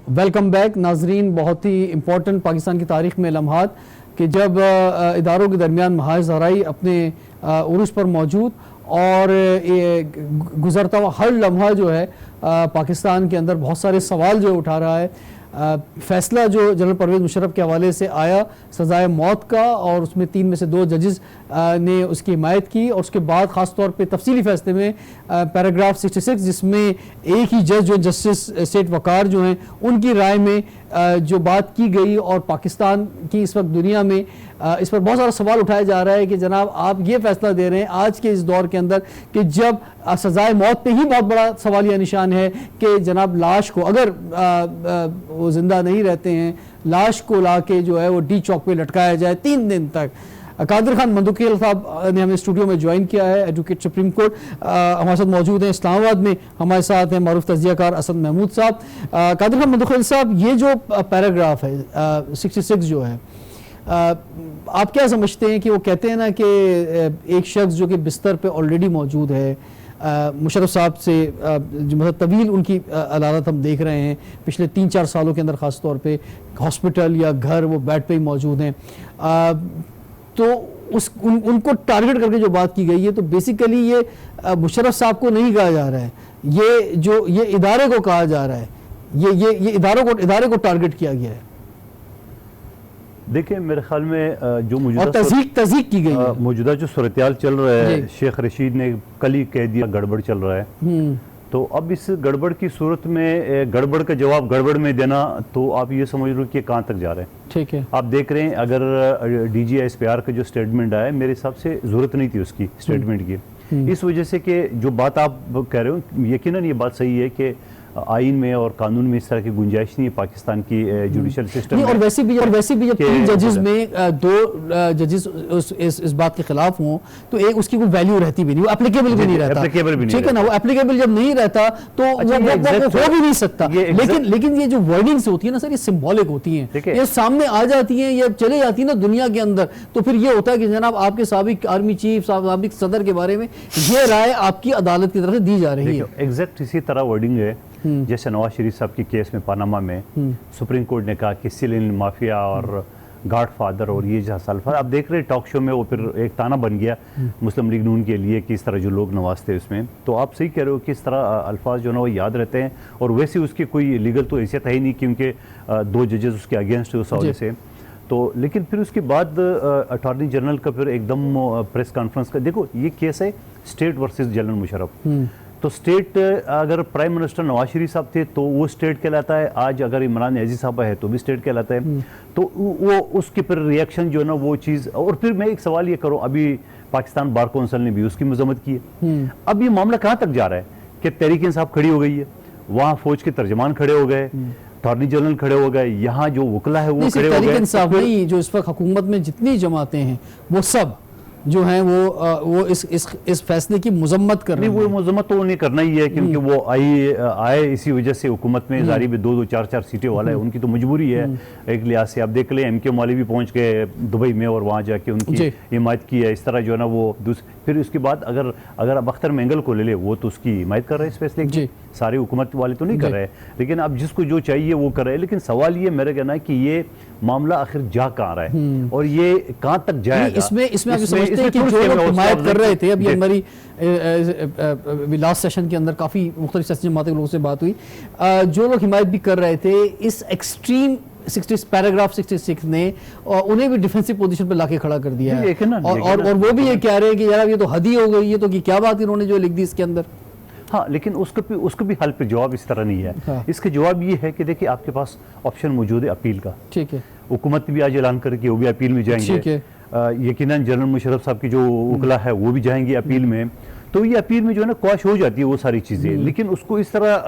Welcome back नाजरीन। बहुत ही important Pakistan की तारीख में लम्हात कि जब इदारों के दरमियान महाज ज़राई अपने उरूज पर मौजूद और गुजरता हुआ हर लम्हा जो है पाकिस्तान के अंदर बहुत सारे सवाल जो उठा रहा है। फैसला जो जनरल परवेज़ मुशर्रफ के हवाले से आया सज़ाए मौत का, और उसमें 3 में से 2 जजेस ने उसकी हिमायत की, और उसके बाद ख़ास तौर पे तफसीली फैसले में पैराग्राफ 66 जिसमें एक ही जज जो जस्टिस सेठ वकार जो हैं उनकी राय में जो बात की गई, और पाकिस्तान की इस वक्त दुनिया में इस पर बहुत सारा सवाल उठाया जा रहा है कि जनाब आप ये फैसला दे रहे हैं आज के इस दौर के अंदर कि जब सज़ाए मौत पे ही बहुत बड़ा सवालिया निशान है कि जनाब लाश को अगर वो ज़िंदा नहीं रहते हैं, लाश को ला के जो है वो डी चौक पे लटकाया जाए 3 दिन तक। कादिर खान मंदुकील साहब ने हमें स्टूडियो में ज्वाइन किया है, एडवोकेट सुप्रीम कोर्ट हमारे साथ मौजूद हैं। इस्लामाबाद में हमारे साथ हैं मारूफ तजियाकार असद महमूद साहब। कादिर खान मंदुकील साहब, ये जो पैराग्राफ है 66 जो है, आप क्या समझते हैं कि वो कहते हैं ना कि एक शख्स जो कि बिस्तर पे ऑलरेडी मौजूद है, मुशर्रफ साहब से जो मतलब तवील उनकी अदालत हम देख रहे हैं पिछले 3-4 सालों के अंदर, ख़ास तौर पे हॉस्पिटल या घर वो बेड पे ही मौजूद हैं, तो उनको टारगेट करके जो बात की गई है, तो बेसिकली ये मुशर्रफ साहब को नहीं कहा जा रहा है, ये इदारे को कहा जा रहा है, ये इदारे को टारगेट किया गया है। देखिए मेरे ख्याल में जो तज़ीक की गई है, मौजूदा जो सूरत-ए-हाल चल रहा है, शेख रशीद ने कल ही कह दिया गड़बड़ चल रहा है, तो अब इस गड़बड़ की सूरत में गड़बड़ का जवाब गड़बड़ में देना, तो आप ये समझ लो कि कहाँ तक जा रहे हैं। ठीक है, आप देख रहे हैं अगर DGSPR का जो स्टेटमेंट आया, मेरे हिसाब से ज़रूरत नहीं थी उसकी स्टेटमेंट की, इस वजह से कि जो बात आप कह रहे हो यकीनन ये बात सही है कि आइन में और कानून में इस तरह की गुंजाइश नहीं है पाकिस्तान की जुडिशल सिस्टम में। और वैसे भी जब 3 जजेस में 2 जजेस इस बात के खिलाफ हों तो एक उसकी कोई वैल्यू रहती भी नहीं, वो एप्लीकेबल भी नहीं रहता। ठीक है ना, वो एप्लीकेबल जब नहीं रहता तो वो हो भी नहीं सकता। लेकिन ये जो वर्डिंग्स होती है ना सर, ये सिंबॉलिक होती हैं, ये सामने आ जाती हैं, ये चले जाती है ना दुनिया के अंदर, तो फिर ये होता है कि जनाब आपके साबिक आर्मी चीफ, साबिक सदर के बारे में ये राय आपकी अदालत की तरफ से दी जा रही है। एग्जैक्ट इसी तरह वर्डिंग है जैसे नवाज शरीफ साहब के केस में पानामा में सुप्रीम कोर्ट ने कहा कि सिलिन माफिया और गॉडफादर और ये जहाँ सल्फर, आप देख रहे टॉक शो में वो फिर एक ताना बन गया मुस्लिम लीग नून के लिए कि इस तरह जो लोग नवाजते उसमें, तो आप सही कह रहे हो कि इस तरह अल्फाज जो ना वो याद रहते हैं, और वैसे उसकी कोई लीगल तो हैसियत है ही नहीं क्योंकि 2 जजेस उसके अगेंस्ट है उस हवाले से। तो लेकिन फिर उसके बाद अटॉर्नी जनरल का फिर एकदम प्रेस कॉन्फ्रेंस का, देखो ये केस है स्टेट वर्सेस जनरल मुशर्रफ, तो स्टेट अगर प्राइम मिनिस्टर नवाज शरीफ साहब थे तो वो स्टेट कहलाता है, आज अगर इमरान अजीज साहब है तो भी स्टेट कहलाता है, तो वो उसके फिर रिएक्शन जो है ना वो चीज़। और फिर मैं एक सवाल ये करूँ, अभी पाकिस्तान बार कौंसिल ने भी उसकी मजम्मत की है, अब ये मामला कहाँ तक जा रहा है कि तहरीक इंसाफ खड़ी हो गई है, वहाँ फौज के तर्जमान खड़े हो गए, अटॉर्नी जनरल खड़े हो गए, यहाँ जो वकला है वो खड़े हो गए। इंसाफ नहीं, जो इस वक्त हुकूमत में जितनी जमातें हैं वो सब जो हैं वो इस फैसले की मजम्मत कर रहे हैं। वो मजम्मत तो उन्हें करना ही है क्योंकि वो आए इसी वजह से हुकूमत में जारी में 2-2, 4-4 सीटें वाला है, उनकी तो मजबूरी है एक लिहाज से। आप देख लें MK मौलवी भी पहुंच गए दुबई में और वहाँ जाके उनकी हिमायत की है, इस तरह जो है ना वो फिर उसके बाद अगर अब अख्तर मेंगल को ले ले, वो तो उसकी हिमायत कर रहे हैं इस फैसले की, सारे हुकूमत वाले तो नहीं कर रहे, लेकिन अब जिसको जो चाहिए वो कर रहे हैं। लेकिन सवाल ये मेरा कहना है कि ये मामला आखिर जा कहाँ रहा है और ये कहाँ तक जाएगा। इसमें आप समझते हैं कि जो लोग हिमायत कर रहे थे, अभी हमारी लास्ट सेशन के अंदर काफ़ी मुख्तलिफ सियासी जमातों के लोगों से बात हुई, जो लोग हिमायत भी कर रहे थे इस एक्सट्रीम पैराग्राफ 66 ने उन्हें भी डिफेंसिव पोजीशन पे लाके खड़ा कर दिया है, और वो भी ये कह रहे हैं कि यार ये तो हद ही हो गई है, तो कि क्या बात इन्होंने जो लिख दी इसके अंदर। हाँ, लेकिन उसको भी हल पे जवाब इस तरह नहीं है। हाँ। इसके जवाब ये है कि देखिए आपके पास ऑप्शन मौजूद है अपील का, ठीक है, हुकूमत भी आज ऐलान करके वो भी अपील में जाएंगे, ठीक है, यकीनन जनरल मुशर्रफ साहब की जो वकला है वो भी जाएंगे अपील में, तो ये अपील में जो है ना क्वाश हो जाती है वो सारी चीज़ें। लेकिन उसको इस तरह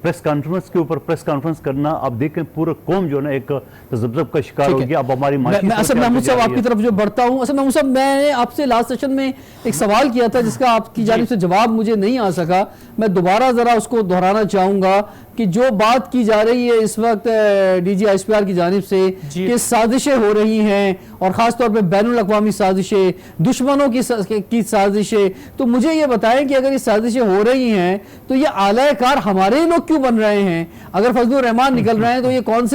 प्रेस कॉन्फ्रेंस के ऊपर प्रेस कॉन्फ्रेंस करना, आप देखें पूरा कौम जो है ना एक तजब्जब का शिकार हो गया। अब हमारी असद महमूद साहब आपकी तरफ जो बढ़ता हूँ, असद महमूद साहब मैंने आपसे लास्ट सेशन में एक सवाल किया था जिसका आपकी जानिब से जवाब मुझे नहीं आ सका, मैं दोबारा ज़रा उसको दोहराना चाहूँगा कि जो बात की जा रही है इस वक्त DGSPR की जानिब से कि साजिशें हो रही हैं, और ख़ास तौर पर बैनुल अक़वामी साजिशें, दुश्मनों की साजिश साजिशें। तो मुझे ये बताएं कि अगर ये साजिशें हो रही हैं तो ये आला कार हमारे ही लोग क्यों बन रहे हैं? अगर फजलुर रहमान निकल रहे हैं तो ये कौन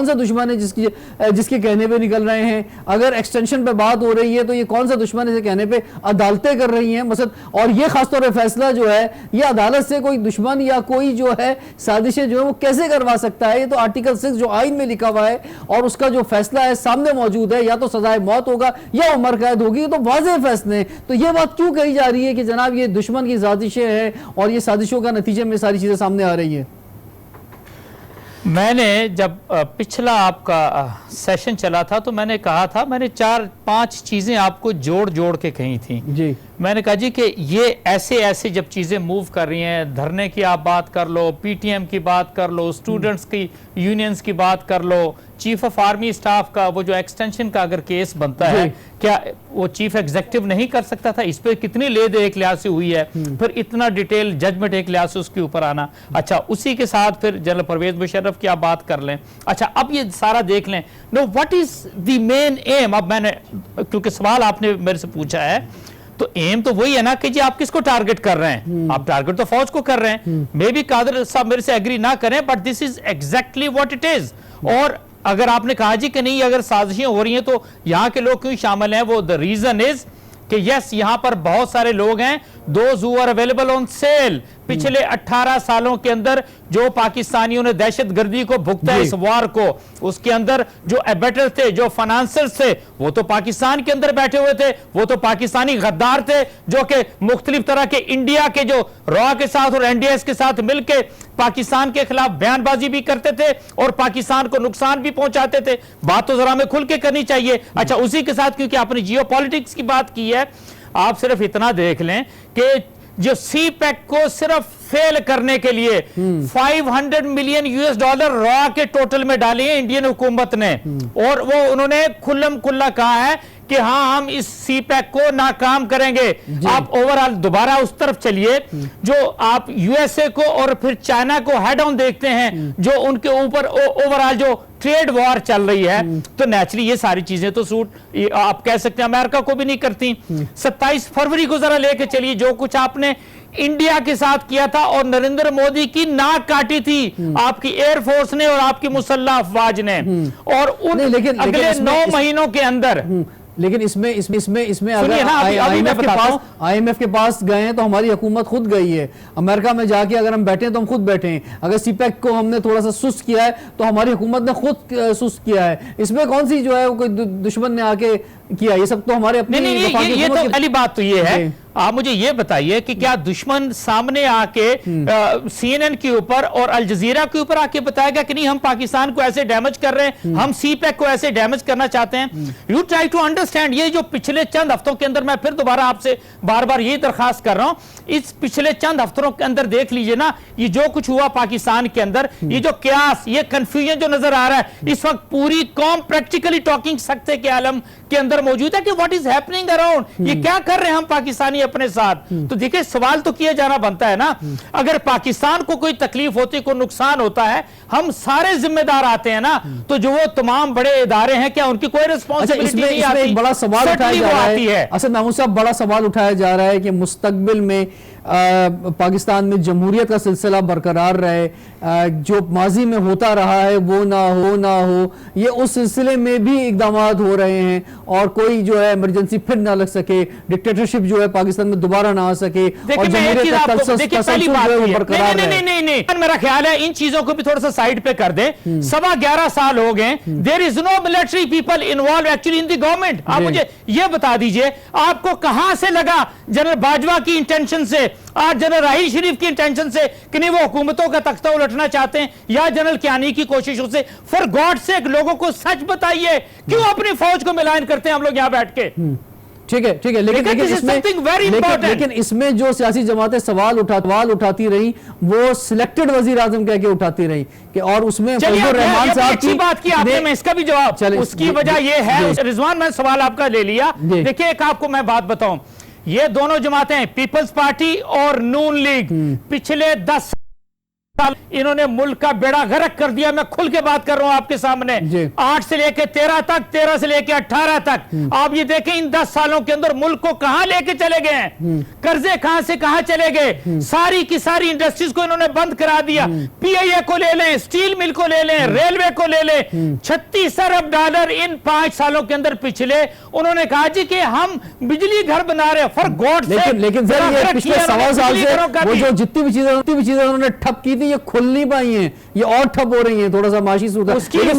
सा दुश्मन है जिसके कहने पे निकल रहे हैं? अगर एक्सटेंशन पे बात हो रही है तो ये कौन सा दुश्मन है जिसके कहने पे अदालतें कर रही हैं मसद? और ये खासतौर पर फैसला जो है ये अदालत से कोई दुश्मन या कोई जो है साजिशें जो है वो कैसे करवा सकता है? ये तो आर्टिकल 6 जो आइन में लिखा हुआ है और उसका जो फैसला है सामने मौजूद है, या तो सजाए मौत होगा या उम्र कैद होगी। तो वाज़ेह फैसले। तो ये बात क्यों कही जा रही है कि जनाब ये दुश्मन की साजिशें हैं और ये साजिशों का नतीजे में सारी चीजें सामने आ रही है? मैंने जब पिछला आपका सेशन चला था तो मैंने कहा था, मैंने 4-5 चीजें आपको जोड़ जोड़ के कही थी जी। मैंने कहा जी कि ये ऐसे ऐसे जब चीजें मूव कर रही हैं, धरने की आप बात कर लो, पीटीएम की बात कर लो, स्टूडेंट्स की यूनियंस की बात कर लो, चीफ ऑफ आर्मी स्टाफ का वो जो एक्सटेंशन का अगर केस बनता है, क्या वो चीफ एग्जीक्यूटिव नहीं कर सकता था? इस पे कितनी ले दे एक लिहाज से हुई है, फिर इतना डिटेल जजमेंट एक लिहाज से उसके ऊपर आना। अच्छा, उसी के साथ फिर जनरल परवेज मुशर्रफ की आप बात कर लें। अच्छा, अब ये सारा देख लें, know what is the main M? अब मैंने, क्योंकि सवाल आपने मेरे से पूछा है, तो एम तो वही है ना कि जी आप किसको टारगेट कर रहे हैं? आप टारगेट तो फौज को कर रहे हैं। मे बी कादर साहब मेरे से एग्री ना करें, but this is exactly what it is. और अगर आपने कहा जी कि नहीं अगर साजिशें हो रही हैं तो यहां के लोग क्यों शामिल हैं, वो द रीजन इज कि यस यहां पर बहुत सारे लोग हैं, those who are available on sale. पिछले 18 सालों के अंदर जो पाकिस्तानियों ने दहशतगर्दी को भुगता है इस वार को, उसके अंदर जो एबेटर थे, जो फाइनेंसर्स थे, वो तो पाकिस्तान के अंदर बैठे हुए थे, वो तो पाकिस्तानी गद्दार थे जो कि मुख्तलिफ तरह के इंडिया के जो रॉ के साथ और एनडीएस के साथ मिलकर पाकिस्तान के खिलाफ बयानबाजी भी करते थे और पाकिस्तान को नुकसान भी पहुंचाते थे। बात तो जरा हमें खुल के करनी चाहिए। अच्छा, उसी के साथ क्योंकि आपने जियो पॉलिटिक्स की बात की है, आप सिर्फ इतना देख लें कि जो सी पैक को सिर्फ फेल करने के लिए 500 मिलियन यूएस डॉलर रॉ के टोटल में डाले हैं इंडियन हुकूमत ने, और वो उन्होंने खुल्लम खुल्ला कहा है कि हाँ हम इस सी पैक को नाकाम करेंगे। आप ओवरऑल दोबारा उस तरफ चलिए, जो आप यूएसए को और फिर चाइना को हेड ऑन देखते हैं, जो उनके ऊपर ओवरऑल जो ट्रेड वॉर चल रही है, तो नेचुरली ये सारी चीजें तो सूट आप कह सकते हैं अमेरिका को भी नहीं करती। 27 फरवरी को जरा लेके चलिए, जो कुछ आपने इंडिया के साथ किया था और नरेंद्र मोदी की नाक काटी थी आपकी एयरफोर्स ने और आपकी मुसल्लह अफवाज ने, और उन अगले 9 महीनों के अंदर। लेकिन इसमें अगर आईएमएफ के पास गए हैं तो हमारी हुकूमत खुद गई है। अमेरिका में जाके अगर हम बैठे हैं तो हम खुद बैठे हैं। अगर सीपैक को हमने थोड़ा सा सुस्त किया है तो हमारी हुकूमत ने खुद सुस्त किया है। इसमें कौन सी जो है वो कोई दुश्मन ने आके किया? ये सब तो हमारे अपने ये तो पहली बात तो ये है। आप मुझे ये बताइए कि क्या दुश्मन सामने आके सीएनएन के ऊपर और अल जजीरा के ऊपर आके बताएगा कि नहीं हम पाकिस्तान को ऐसे डैमेज कर रहे हैं, हम सीपैक को ऐसे डैमेज करना चाहते हैं? You try to understand. ये जो पिछले चंद हफ्तों के अंदर, मैं फिर दोबारा आपसे बार बार यही दरखास्त कर रहा हूं, इस पिछले चंद हफ्तों के अंदर देख लीजिए ना, ये जो कुछ हुआ पाकिस्तान के अंदर, ये जो क्यास, ये कंफ्यूजन जो नजर आ रहा है, इस वक्त पूरी कौम प्रैक्टिकली टॉकिंग सकते के आलम के अंदर मौजूद है कि व्हाट इज हैपनिंग अराउंड, ये क्या कर रहे हैं हम पाकिस्तानी अपने साथ। तो देखिए सवाल तो किया जाना बनता है ना, अगर पाकिस्तान को कोई तकलीफ होती, कोई नुकसान होता है, हम सारे जिम्मेदार आते हैं ना, तो जो वो तमाम बड़े इदारे हैं क्या उनकी कोई रिस्पॉन्सिबिलिटी नहीं आती? एक बड़ा सवाल उठाया जा रहा है, असद महमूद साहब, बड़ा सवाल उठाया जा रहा है कि मुस्तकबिल में पाकिस्तान में जमहूरियत का सिलसिला बरकरार रहे, जो माजी में होता रहा है वो ना हो, ये उस सिलसिले में भी इकदाम हो रहे हैं, और कोई जो है इमरजेंसी फिर ना लग सके, डिक्टेटरशिप जो है पाकिस्तान में दोबारा ना आ सके, और जमहूरियत का बरकरार रहे। मेरा ख्याल है इन चीजों को भी थोड़ा सा साइड पे कर दे। 11.25 साल हो गए, there is no military people involve actually in the government. आप मुझे ये बता दीजिए, आपको कहां से लगा जनरल बाजवा की इंटेंशन से, आज जनरल राहील शरीफ की इंटेंशन से कि नहीं वो हुकूमतों का तख्ता उलटना चाहते हैं, या जनरल कियानी की कोशिशों से? फॉर गॉड सेक लोगों को सच बताइए, क्यों अपनी फौज को मिलान करते हैं हम लोग यहां बैठ के? ठीक है, लेकिन इसमें जो सियासी जमातें सवाल उठाती रही, वो सिलेक्टेड वजीर आजम कह के उठाती रही कि, और उसमें फजलुर रहमान साहब की बात की आपने, मैं इसका भी जवाब, उसकी वजह यह है, रिजवान मैं सवाल आपका ले लिया। देखिए एक आपको मैं बात बताऊं, ये दोनों जमातें पीपल्स पार्टी और नून लीग पिछले 10 इन्होंने मुल्क का बेड़ा गर्क कर दिया। मैं खुल के बात कर रहा हूं आपके सामने। 8 से लेके 13 तक, 13 से लेके 18 तक आप ये देखें इन 10 सालों के अंदर मुल्क को कहां लेके चले गए हैं, कर्जे कहां से कहां चले गए। सारी की सारी इंडस्ट्रीज को इन्होंने बंद करा दिया। पीआईए को ले लें, स्टील मिल को ले लें, रेलवे को ले लें। 36 अरब डॉलर इन 5 सालों के अंदर पिछले उन्होंने कहा जी कि हम बिजली घर बना रहे हैं फॉर गॉड से। लेकिन सर ये पिछले 1.25 साल से वो जो जितनी भी चीजें उन्होंने ठप की थी ये खुल नहीं पाई हैं, ये और ठप हो रही हैं। थोड़ा सा माशी सूदा ठीक है।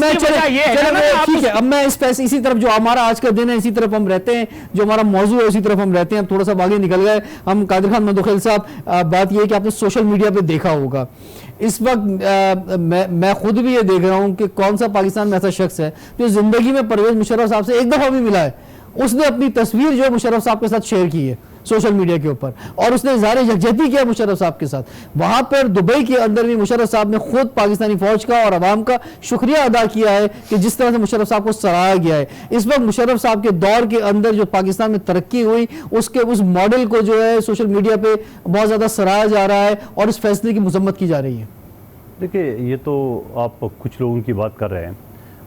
अब मैं इसी तरफ जो हमारा आज का दिन है इसी तरफ हम रहते हैं, जो हमारा मौजू है उसी तरफ हम रहते हैं। थोड़ा सा आगे निकल गए हम। कादिर खान मदुखैल साहब, बात ये है कि आपने सोशल मीडिया पे देखा होगा इस वक्त मैं खुद भी ये देख रहा हूं कि कौन सा पाकिस्तान में ऐसा शख्स है जो जिंदगी में परवेज मुशर्रफ साहब से एक दफा भी मिला है। उसने अपनी तस्वीर जो है मुशर्रफ साहब के साथ शेयर की है सोशल मीडिया के ऊपर, और उसने इज़हार यकजहती किया मुशर्रफ साहब के साथ। वहां पर दुबई के अंदर भी मुशर्रफ साहब ने खुद पाकिस्तानी फौज का और अवाम का शुक्रिया अदा किया है कि जिस तरह से मुशर्रफ साहब को सराहा गया है। इस वक्त मुशर्रफ साहब के दौर के अंदर जो पाकिस्तान में तरक्की हुई उसके उस मॉडल को जो है सोशल मीडिया पे बहुत ज्यादा सराहा जा रहा है और इस फैसले की मजम्मत की जा रही है। देखिए ये तो आप कुछ लोगों की बात कर रहे हैं,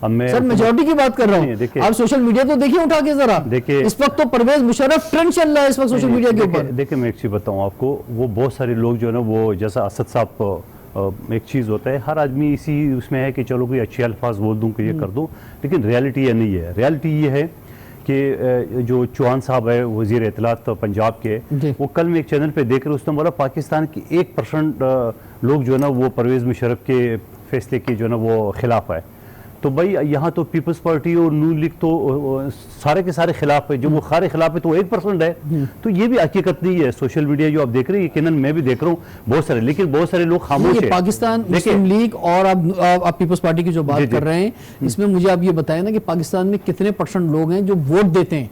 अब मैं सर मेजॉरिटी की बात कर रहा हूं। आप सोशल मीडिया तो देखिए उठा के जरा, देखिए इस वक्त तो परवेज मुशर्रफ ट्रेंड चल रहा है इस वक्त सोशल मीडिया के ऊपर। देखिए मैं एक चीज बताऊं आपको, वो बहुत सारे लोग जो है ना वो जैसा असद साहब एक चीज़ होता है, हर आदमी इसी उसमें है कि चलो कोई अच्छे अल्फाज बोल दूं कि ये कर दूं, लेकिन रियलिटी ये नहीं है। रियलिटी ये है कि जो चौहान साहब है वज़ीर इत्तलात पंजाब के, वो कल मैं एक चैनल पे देख रहे उसने बोला पाकिस्तान की 1% लोग जो है ना वो परवेज़ मुशर्रफ के फैसले के जो है ना वो खिलाफ है। तो भाई यहाँ तो पीपल्स पार्टी और नून लीग तो सारे के सारे खिलाफ है, जो वो सारे खिलाफ है तो 1% है। तो ये भी हकीकत नहीं है। सोशल मीडिया जो आप देख रहे हैं यकीनन मैं भी देख रहा हूँ बहुत सारे, लेकिन बहुत सारे लोग खामोश हैं। पाकिस्तान मुस्लिम लीग और आप पीपल्स पार्टी की जो बात कर रहे हैं इसमें मुझे आप ये बताएं ना कि पाकिस्तान में कितने % लोग हैं जो वोट देते हैं,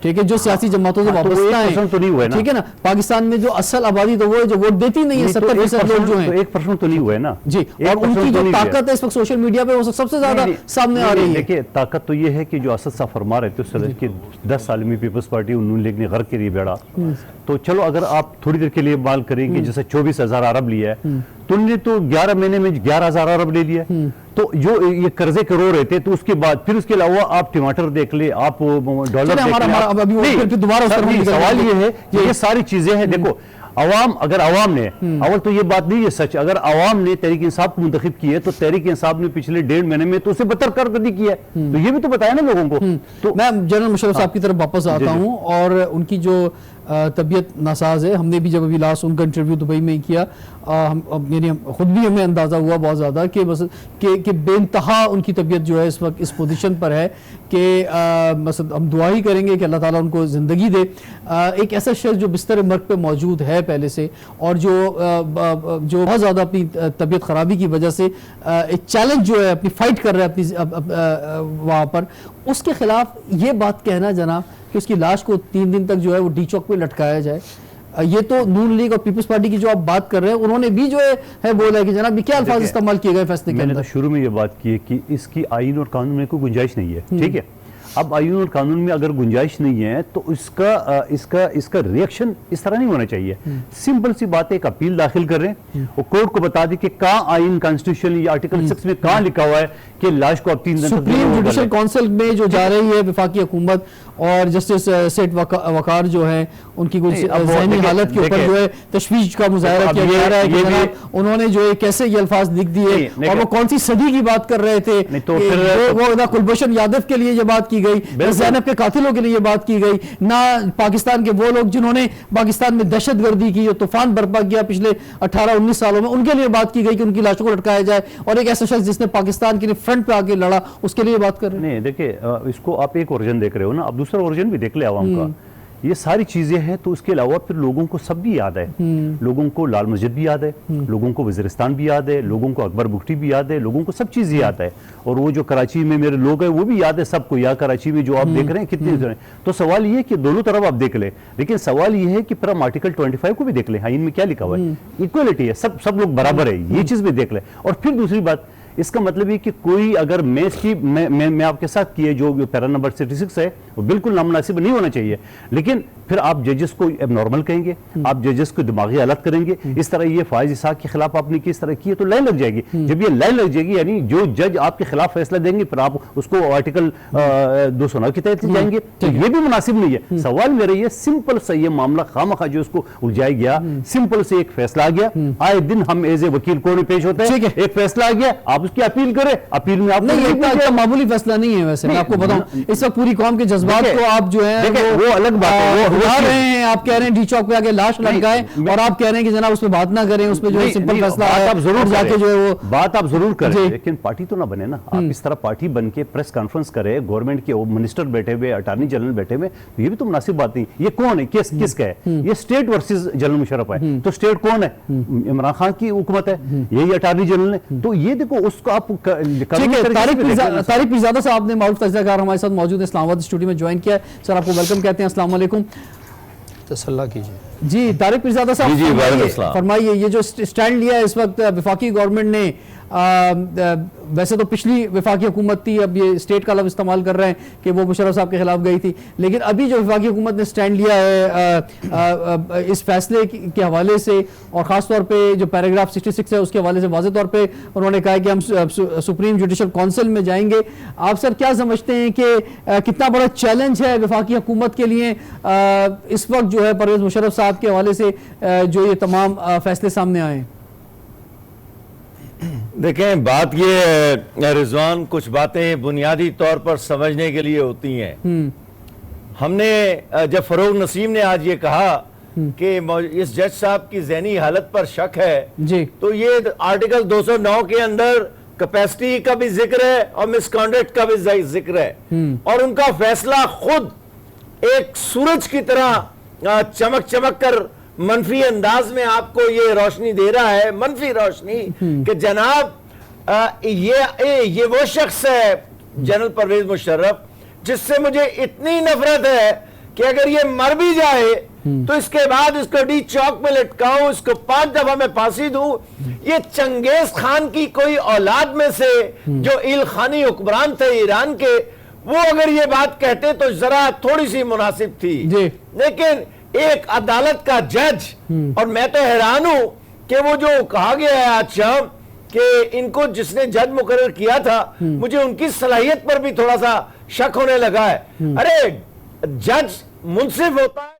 ठीक है, जो सियासी जमातों से वाबस्ता है, तो नहीं हुआ ना, ठीक है ना। पाकिस्तान में जो असल आबादी तो वो है जो वोट देती नहीं है, 70% लोग जो हैं, 1% तो नहीं हुए ना जी। और उनकी जो ताकत है इस वक्त सोशल मीडिया पे वो सबसे ज्यादा सामने आ रही है। देखिए ताकत तो ये है कि जो असद साहब फरमा रहे थे उस कि 10 साल में पीपल्स पार्टी और नून लीग ने गर्क के लिए बेड़ा, तो चलो अगर आप थोड़ी देर के लिए बाल करेंगे जैसे 24,000 अरब लिया है तो उन्होंने तो 11 महीने में 11,000 अरब ले लिया। तो जो ये कर्जे करो रहे थे तो उसके बाद फिर उसके अलावा आप टमाटर देख ले, आप डॉलर सवाल ये है कि ये सारी चीजें हैं। देखो अवाम, अगर अवाम ने अवल तो ये बात नहीं है सच, अगर अवाम ने तहरीक इंसाफ को मुंतखब की है तो तहरीक इंसाफ ने पिछले 1.5 महीने में तो उसे बदतर कारकर्दगी की है, तो ये भी तो बताया ना लोगों को। तो मैं जनरल मुशर्रफ साहब की तरफ वापस आता हूँ और उनकी जो तबीयत नासाज है, हमने भी जब अभी लास्ट उनका इंटरव्यू दुबई में किया, यानी खुद भी हमें अंदाज़ा हुआ बहुत ज़्यादा कि बस कि बेइंतहा उनकी तबीयत जो है इस वक्त इस पोजीशन पर है कि बस हम दुआ ही करेंगे कि अल्लाह ताला उनको ज़िंदगी दे। एक ऐसा शख्स जो बिस्तर मर्ग पे मौजूद है पहले से और जो बहुत ज़्यादा अपनी तबीयत ख़राबी की वजह से एक चैलेंज जो है अपनी फ़ाइट कर रहा है अपनी वहाँ पर, उसके ख़िलाफ़ ये बात कहना जनाब कि उसकी लाश को 3 दिन तक जो है वो डी चौक पे लटकाया जाए, ये तो नून लीग और पीपल्स पार्टी की जो आप बात कर रहे हैं उन्होंने भी जो है बोला है कि जनाब क्या अल्फाज इस्तेमाल किए गए फैसले के अंदर। मैंने तो शुरू में ये बात की है कि इसकी आईन और कानून में कोई गुंजाइश नहीं है, ठीक है। अब आईन और कानून में अगर गुंजाइश नहीं है तो इसका रिएक्शन इस तरह नहीं होना चाहिए। सिंपल सी बात है, एक अपील दाखिल कर रहे हैं और कोर्ट को बता दें कि कहाँ आईन कॉन्स्टिट्यूशन या आर्टिकल 6 में कहाँ लिखा हुआ है कि लाश को अब 3 दिन सुप्रीम जुडिशल काउंसिल में जो जा रही है वफाकी हुकूमत और जस्टिस सेठ वकार जो है उनकी ज़हनी हालत के ऊपर जो है तशवीश का मुजाहरा किया जा रहा है कि जनाब उन्होंने जो है कैसे ये अल्फाज लिख दिए और वो कौन सी सदी की बात कर रहे थे, तो वो कुलभूषण यादव के लिए ये बात की गई, ना ज़ैनब के कातिलों के लिए ये बात की गई, ना पाकिस्तान के वो लोग जिन्होंने पाकिस्तान में दहशतगर्दी की, तूफान बर्पा किया पिछले 18-19 सालों में, उनके लिए बात की गई कि उनकी लाशों को लटकाया जाए, और एक ऐसा शख्स जिसने पाकिस्तान के लिए फ्रंट पे आके लड़ा उसके लिए बात कर रहे हैं। नहीं देखिए इसको आप एक वर्जन देख रहे हो ना, अब दूसरा वर्जन भी देख ले आवाम का। ये सारी चीजें हैं तो उसके अलावा फिर लोगों को सब भी याद है, लोगों को लाल मस्जिद भी याद है, लोगों को वज़ीरिस्तान भी याद है, लोगों को अकबर बुख्टी भी याद है, लोगों को सब चीज़ याद है, और वो जो कराची में मेरे लोग हैं वो भी याद है सबको। या कराची में जो आप देख रहे हैं कितने, तो सवाल ये है कि दोनों तरफ आप देख ले, लेकिन सवाल ये है कि फिर हम आर्टिकल 25 को भी देख ले, हाँ इनमें क्या लिखा हुआ है, इक्वलिटी है, सब लोग बराबर है, ये चीज़ भी देख ले। और फिर दूसरी बात इसका मतलब है कि कोई अगर मैं आपके साथ किए जो पैरा नंबर 66 है वो बिल्कुल नामुनासिब नहीं होना चाहिए, लेकिन फिर आप जजेस को एबनॉर्मल कहेंगे, आप जजेस को दिमागी हालत करेंगे, इस तरह ये फायज इसाक के खिलाफ आपने किस तरह की है तो लाइन लग जाएगी। जब ये लाइन लग जाएगी यानी जो जज आपके खिलाफ फैसला देंगे फिर आप उसको आर्टिकल 209 के तहत जाएंगे, तो ये भी मुनासिब नहीं है। सवाल मेरा ये सिंपल सा ये मामला खामखा जो उसको उलझाया गया, सिंपल से एक फैसला आ गया, आए दिन हम एज ए वकील कोर्ट में पेश होते हैं, एक फैसला आ गया आप उसकी अपील करें, अपील में आप नहीं मामूली फैसला नहीं है वैसे, मैं आपको बताऊं इस वक्त पूरी कौम के जज्बात को आप जो है वो अलग बात है, वो उड़ा रहे हैं, आप कह रहे हैं डी चौक पे आके लाश लटकाए और आप कह रहे हैं कि जनाब उसमें बात ना करें, उसमें जो है सिंपल फैसला है, आप जरूर जाके जो है वो बात आप जरूर करें, लेकिन पार्टी तो ना बने ना। आप इस तरह पार्टी बन के प्रेस कॉन्फ्रेंस करें, गवर्नमेंट के मिनिस्टर बैठे हुए, अटॉर्नी जनरल बैठे हुए, तो ये भी तो मुनासिब बात नहीं। ये कौन है, किसका है? ये स्टेट वर्सेस जनरल मुशर्रफ है, तो स्टेट कौन है? इमरान खान की हुकूमत है, यही अटॉर्नी जनरल है, तो ये देखो उसको आप तारिक पीरजादा साहब ने मारूफ तजज़ियाकार हमारे साथ मौजूद है, इस्लामाबाद स्टूडियो में ज्वाइन किया है। सर आपको वेलकम कहते हैं, अस्सलाम वालेकुम। तसल्ला कीजिए जी। तारिक पीरजादा साहब फरमाइए, ये जो स्टैंड लिया है इस वक्त वफाकी गवर्नमेंट ने, वैसे तो पिछली वफाकी हुकूमत थी, अब ये स्टेट का लफ्ज़ इस्तेमाल कर रहे हैं कि वो मुशर्रफ साहब के खिलाफ गई थी, लेकिन अभी जो वफाकी हुकूमत ने स्टैंड लिया है इस फैसले के हवाले से और ख़ास तौर पे जो पैराग्राफ 66 है उसके हवाले से वाज़ेह तौर पे उन्होंने कहा है कि हम सुप्रीम जुडिशल काउंसिल में जाएंगे। आप सर क्या समझते हैं कि कितना बड़ा चैलेंज है वफाकी हुकूमत के लिए इस वक्त जो है परवेज़ मुशर्रफ साहब के हवाले से जो ये तमाम फैसले सामने आए? देखें, बात ये है रिजवान, कुछ बातें बुनियादी तौर पर समझने के लिए होती हैं। हमने जब फरोग नसीम ने आज ये कहा कि इस जज साहब की ज़हनी हालत पर शक है जी, तो ये आर्टिकल 209 के अंदर कैपेसिटी का भी जिक्र है और मिसकॉन्डक्ट का भी जिक्र है, और उनका फैसला खुद एक सूरज की तरह चमक चमक कर मनफी अंदाज में आपको ये रोशनी दे रहा है, मनफी रोशनी, कि जनाब ये वो शख्स है जनरल परवेज मुशर्रफ जिससे मुझे इतनी नफरत है कि अगर ये मर भी जाए तो इसके बाद इसको डी चौक में लटकाऊं, इसको 5 दफा मैं फांसी दूं। ये चंगेज खान की कोई औलाद में से जो इलखानी हुक्मरान थे ईरान के, वो अगर ये बात कहते तो जरा थोड़ी सी मुनासिब थी, लेकिन एक अदालत का जज, और मैं तो हैरान हूं कि वो जो कहा गया है आज शाम कि इनको जिसने जज मुकर्रर किया था, मुझे उनकी सलाहियत पर भी थोड़ा सा शक होने लगा है। अरे जज मुंसिफ होता है,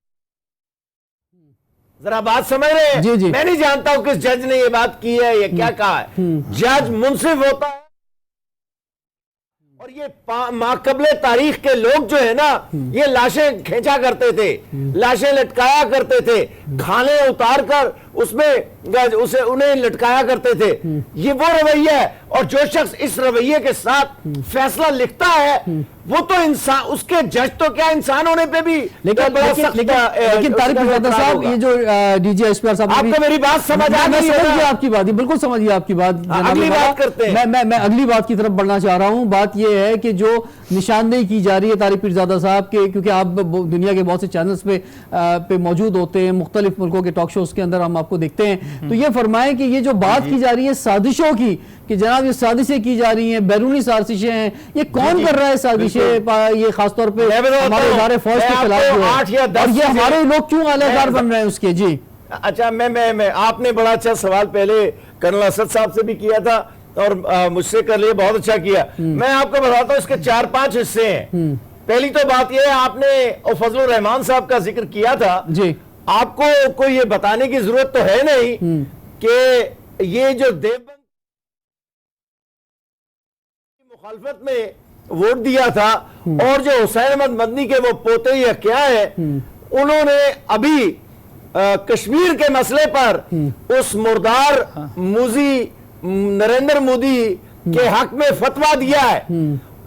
जरा बात समझ रहे हैं? जी, जी। मैं नहीं जानता हूं किस जज ने ये बात की है, ये क्या कहा है। जज मुंसिफ होता है, और ये माकबले तारीख के लोग जो है ना, ये लाशें खींचा करते थे, लाशें लटकाया करते थे, खाने उतार कर उसमें उसे उन्हें लटकाया करते थे। ये वो रवैया है, और जो शख्स इस रवैये के साथ फैसला लिखता है वो तो इंसान, उसके जज तो क्या इंसान होने पे भी लेकिन तारिक पीरजादा साहब, ये जो डीजी एसपीआर साहब, आपको मेरी बात समझ आ गई है? आपकी बात, बिल्कुल समझिए आपकी बात। अगली बात करते हैं। मैं अगली बात की तरफ बढ़ना चाह रहा हूं। बात यह है कि जो निशानदेही की जा रही है तारिक पीरजादा साहब के, क्योंकि आप दुनिया के बहुत से चैनल्स पे मौजूद होते हैं, मुख्तलिफ मुल्कों के टॉक शोज के अंदर हम आपको देखते हैं, तो ये फरमाएं कि ये जो बात की जा रही है साजिशों की, कि जनाब ये साजिशें की जा रही हैं, बैरूनी साजिशें हैं, ये कौन कर रहा है साजिशें? ये खासतौर पे हमारे इदारे फौज के खिलाफ जो है, और ये हमारे लोग क्यों आलादार बन रहे हैं उसके? जी अच्छा, मैं आपने बड़ा अच्छा सवाल पहले कर्नल असद साहब से भी किया था और मुझसे कर लिए, बहुत अच्छा किया। मैं आपको बताता हूँ, इसके 4-5 हिस्से हैं। पहली तो बात यह है, आपने फजलुर रहमान साहब का जिक्र किया था जी, आपको कोई ये बताने की जरूरत तो है नहीं कि ये जो देवबंद मुखालफत में वोट दिया था और जो हुसैन अहमद मदनी के वो पोते या क्या है, उन्होंने अभी कश्मीर के मसले पर उस मुर्दार मुजी नरेंद्र मोदी के हक में फतवा दिया है,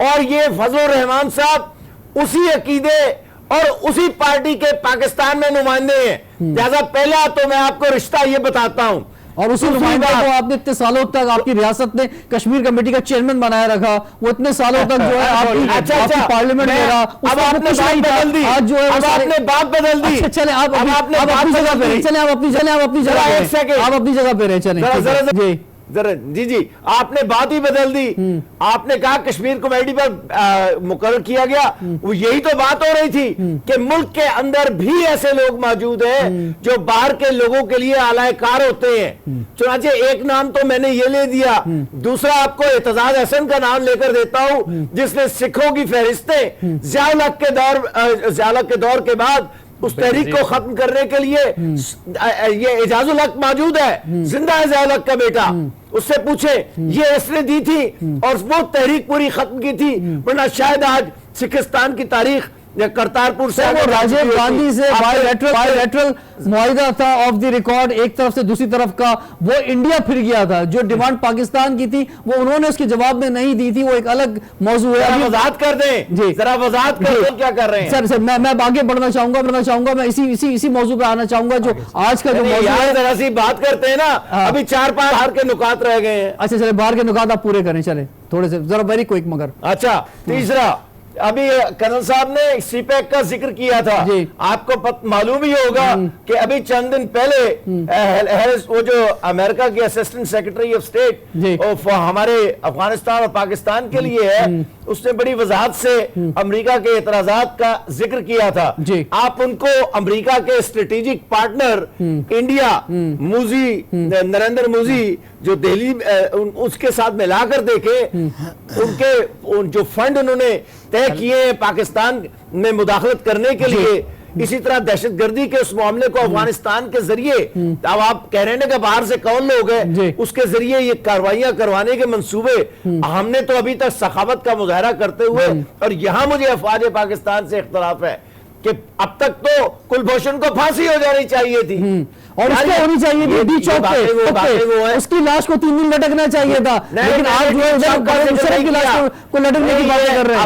और ये फजलुर रहमान साहब उसी अकीदे और उसी पार्टी के पाकिस्तान में नुमाइंदे हैं। लिहाजा पहला तो मैं आपको रिश्ता ये बताता हूं, और उसी नुमाइंदे को आपने इतने सालों तक आपकी रियासत ने कश्मीर कमेटी का चेयरमैन बनाया रखा, वो इतने सालों तक जो है आपकी पार्लियामेंट में रहा। अब आपने बात बदल दी, आज जो है आपने बात बदल दी। चले आप अपनी जगह पे रहे, चले आप अपनी जगह पे रहे, चले जरा जी जी, आपने बात ही बदल दी। आपने कहा कश्मीर कमेटी पर मुकर्रर किया गया, वो यही तो बात हो रही थी कि मुल्क के अंदर भी ऐसे लोग मौजूद हैं जो बाहर के लोगों के लिए आलायकार होते हैं। चुनांचे एक नाम तो मैंने ये ले दिया, दूसरा आपको एतजाज हसन का नाम लेकर देता हूं, जिसने सिखों की फहरिस्तें ज़िया के दौर के बाद उस तहरीक को खत्म करने के लिए ये एजाजुल हक मौजूद है, जिंदा है ज़िया का बेटा, उससे पूछे ये इसने दी थी और वो तहरीक पूरी खत्म की थी, वरना शायद आज सिखिस्तान की तारीख करतारपुर से वो राजीव गांधी से बायलैटरल मुआहिदा था ऑफ द रिकॉर्ड, एक तरफ से दूसरी तरफ का, वो इंडिया फिर गया था। जो डिमांड पाकिस्तान की थी वो उन्होंने उसके जवाब में नहीं दी थी, वो एक अलग मौजूद है। वजाहत कर दें जी, जरा वजाहत कर दें क्या कर रहे हैं। सर मैं आगे बढ़ना चाहूंगा, मैं इसी मौजू पे आना चाहूंगा जो आज का जो मौजू है। जरा सी बात करते हैं ना, अभी 4-5 बाहर के नुकात रह गए हैं। अच्छा चले, बाहर के नुकात आप पूरे करें, चले थोड़े से, जरा वेरी क्विक मगर। अच्छा, तीसरा, अभी कर्नल साहब ने सीपैक का जिक्र किया था, आपको मालूम ही होगा कि अभी चंद दिन पहले वो जो अमेरिका के असिस्टेंट सेक्रेटरी ऑफ स्टेट हमारे अफगानिस्तान और पाकिस्तान के लिए है, उसने बड़ी वजाहत से अमेरिका के एतराजात का जिक्र किया था। आप उनको अमेरिका के strategic partner India Narendra Modi जो दिल्ली उसके साथ मिलाकर देखे, उनके जो फंड उन्होंने तय किए पाकिस्तान में मुदाखलत करने के लिए, इसी तरह दहशतगर्दी के उस मामले को अफगानिस्तान के जरिए, अब आप कह रहे हैं कि बाहर से कौन लोग हैं, उसके जरिए ये कार्रवाइयां करवाने के मंसूबे, हमने तो अभी तक सखावत का मुजाहरा करते हुए, और यहां मुझे अफवाज पाकिस्तान से इख्तलाफ है कि अब तक तो कुलभूषण को फांसी हो जानी चाहिए थी और उसको होनी चाहिए थी डी चौक पे, उसकी लाश को 3 दिन लटकना चाहिए था, लेकिन आप जो है की लाश को लटकने की बात कर रहे हैं।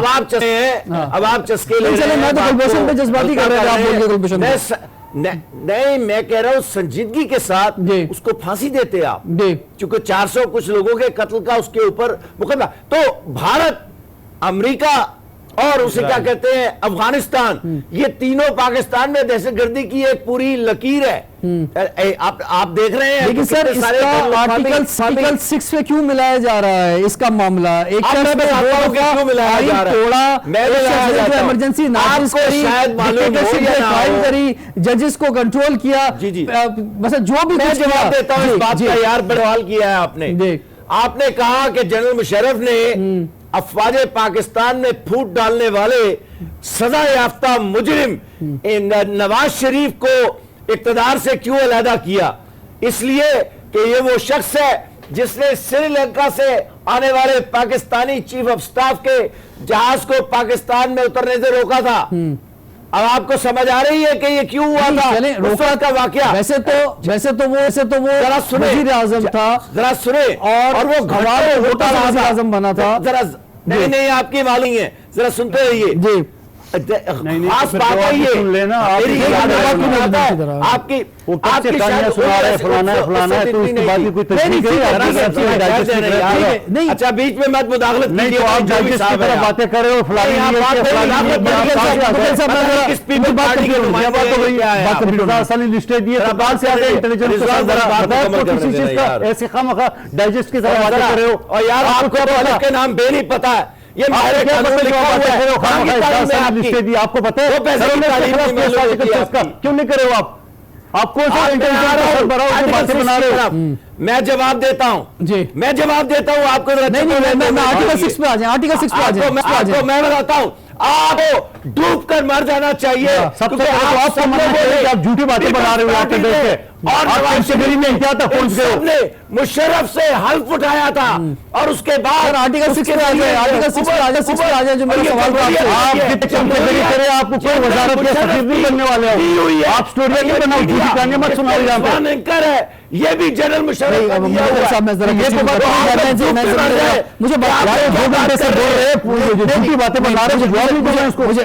अब आप चस्के ले रहे हैं। मैं तो कुलभूषण पे जज्बाती कर रहे थे, आप बोल रहे कुलभूषण नहीं, मैं कह रहा हूं संजीदगी के साथ उसको फांसी देते आप, क्योंकि 400 कुछ लोगों के कत्ल का उसके ऊपर मुकदमा। तो भारत, अमेरिका और उसे क्या कहते हैं अफगानिस्तान, ये तीनों पाकिस्तान में दहशतगर्दी की एक पूरी लकीर है। आप देख रहे हैं। लेकिन सर इसका आर्टिकल 6 पे क्यों मिलाया जा रहा है इसका मामला? एक तरफ क्यों मिलाया जा रहा है? इमरजेंसी करी, जजेस को कंट्रोल किया, बस जो भी मैं जवाब देता हूं इस बात का यार, बवाल किया है आपने कहा कि जनरल मुशर्रफ ने अफवाज पाकिस्तान में फूट डालने वाले सजा याफ्ता मुजरिम नवाज शरीफ को इक़्तिदार से क्यों अलहदा किया? इसलिए कि ये वो शख्स है जिसने श्रीलंका से आने वाले पाकिस्तानी चीफ ऑफ स्टाफ के जहाज को पाकिस्तान में उतरने से रोका था। अब आपको समझ आ रही है कि ये क्यों हुआ था, रोका का वाकया? वैसे तो वो जरा वज़ीर आज़म था, जरा सुने, और वो घबार वज़ीर आज़म बना था। जरा नहीं आपकी मालूम है, जरा सुनते रहिए। खास बात है ये, आपकी अच्छा बीच में मत मुदाखलत बातें कर रहे हो, ऐसे खामखा डाइजेस्ट की तरह बातें कर रहे हो। और यार आपको के नाम बे नहीं पता है, ये मेरे कानून में लिखा हुआ है, आपको पता है क्यों नहीं करे हो आप कौन सा बातें बना रहे हो? मैं जवाब देता हूं जी, मैं जवाब देता हूं आपको। आर्टिकल 6 पे आ जाए, आर्टिकल 6 पे आ जाए। मैं बताता हूं, आपको डूब कर मर जाना चाहिए। सबसे आप झूठी बातें बना रहे हो यहाँ पे और नवाज शरीफ में क्या था, पहुंच गए मुशर्रफ से हल्फ उठाया था, और उसके बाद आर्टिकल 6 पे आ जाए, आर्टिकल 6 पे आ जाए। जो मेरा सवाल करे, आपको कोई वजारत या सचिव नहीं बनने वाले हो, आप स्टोरी नहीं बनाओ, झूठी कहानियां मत सुनाओ यहाँ पे। है ये भी जनरल मुशर्रफ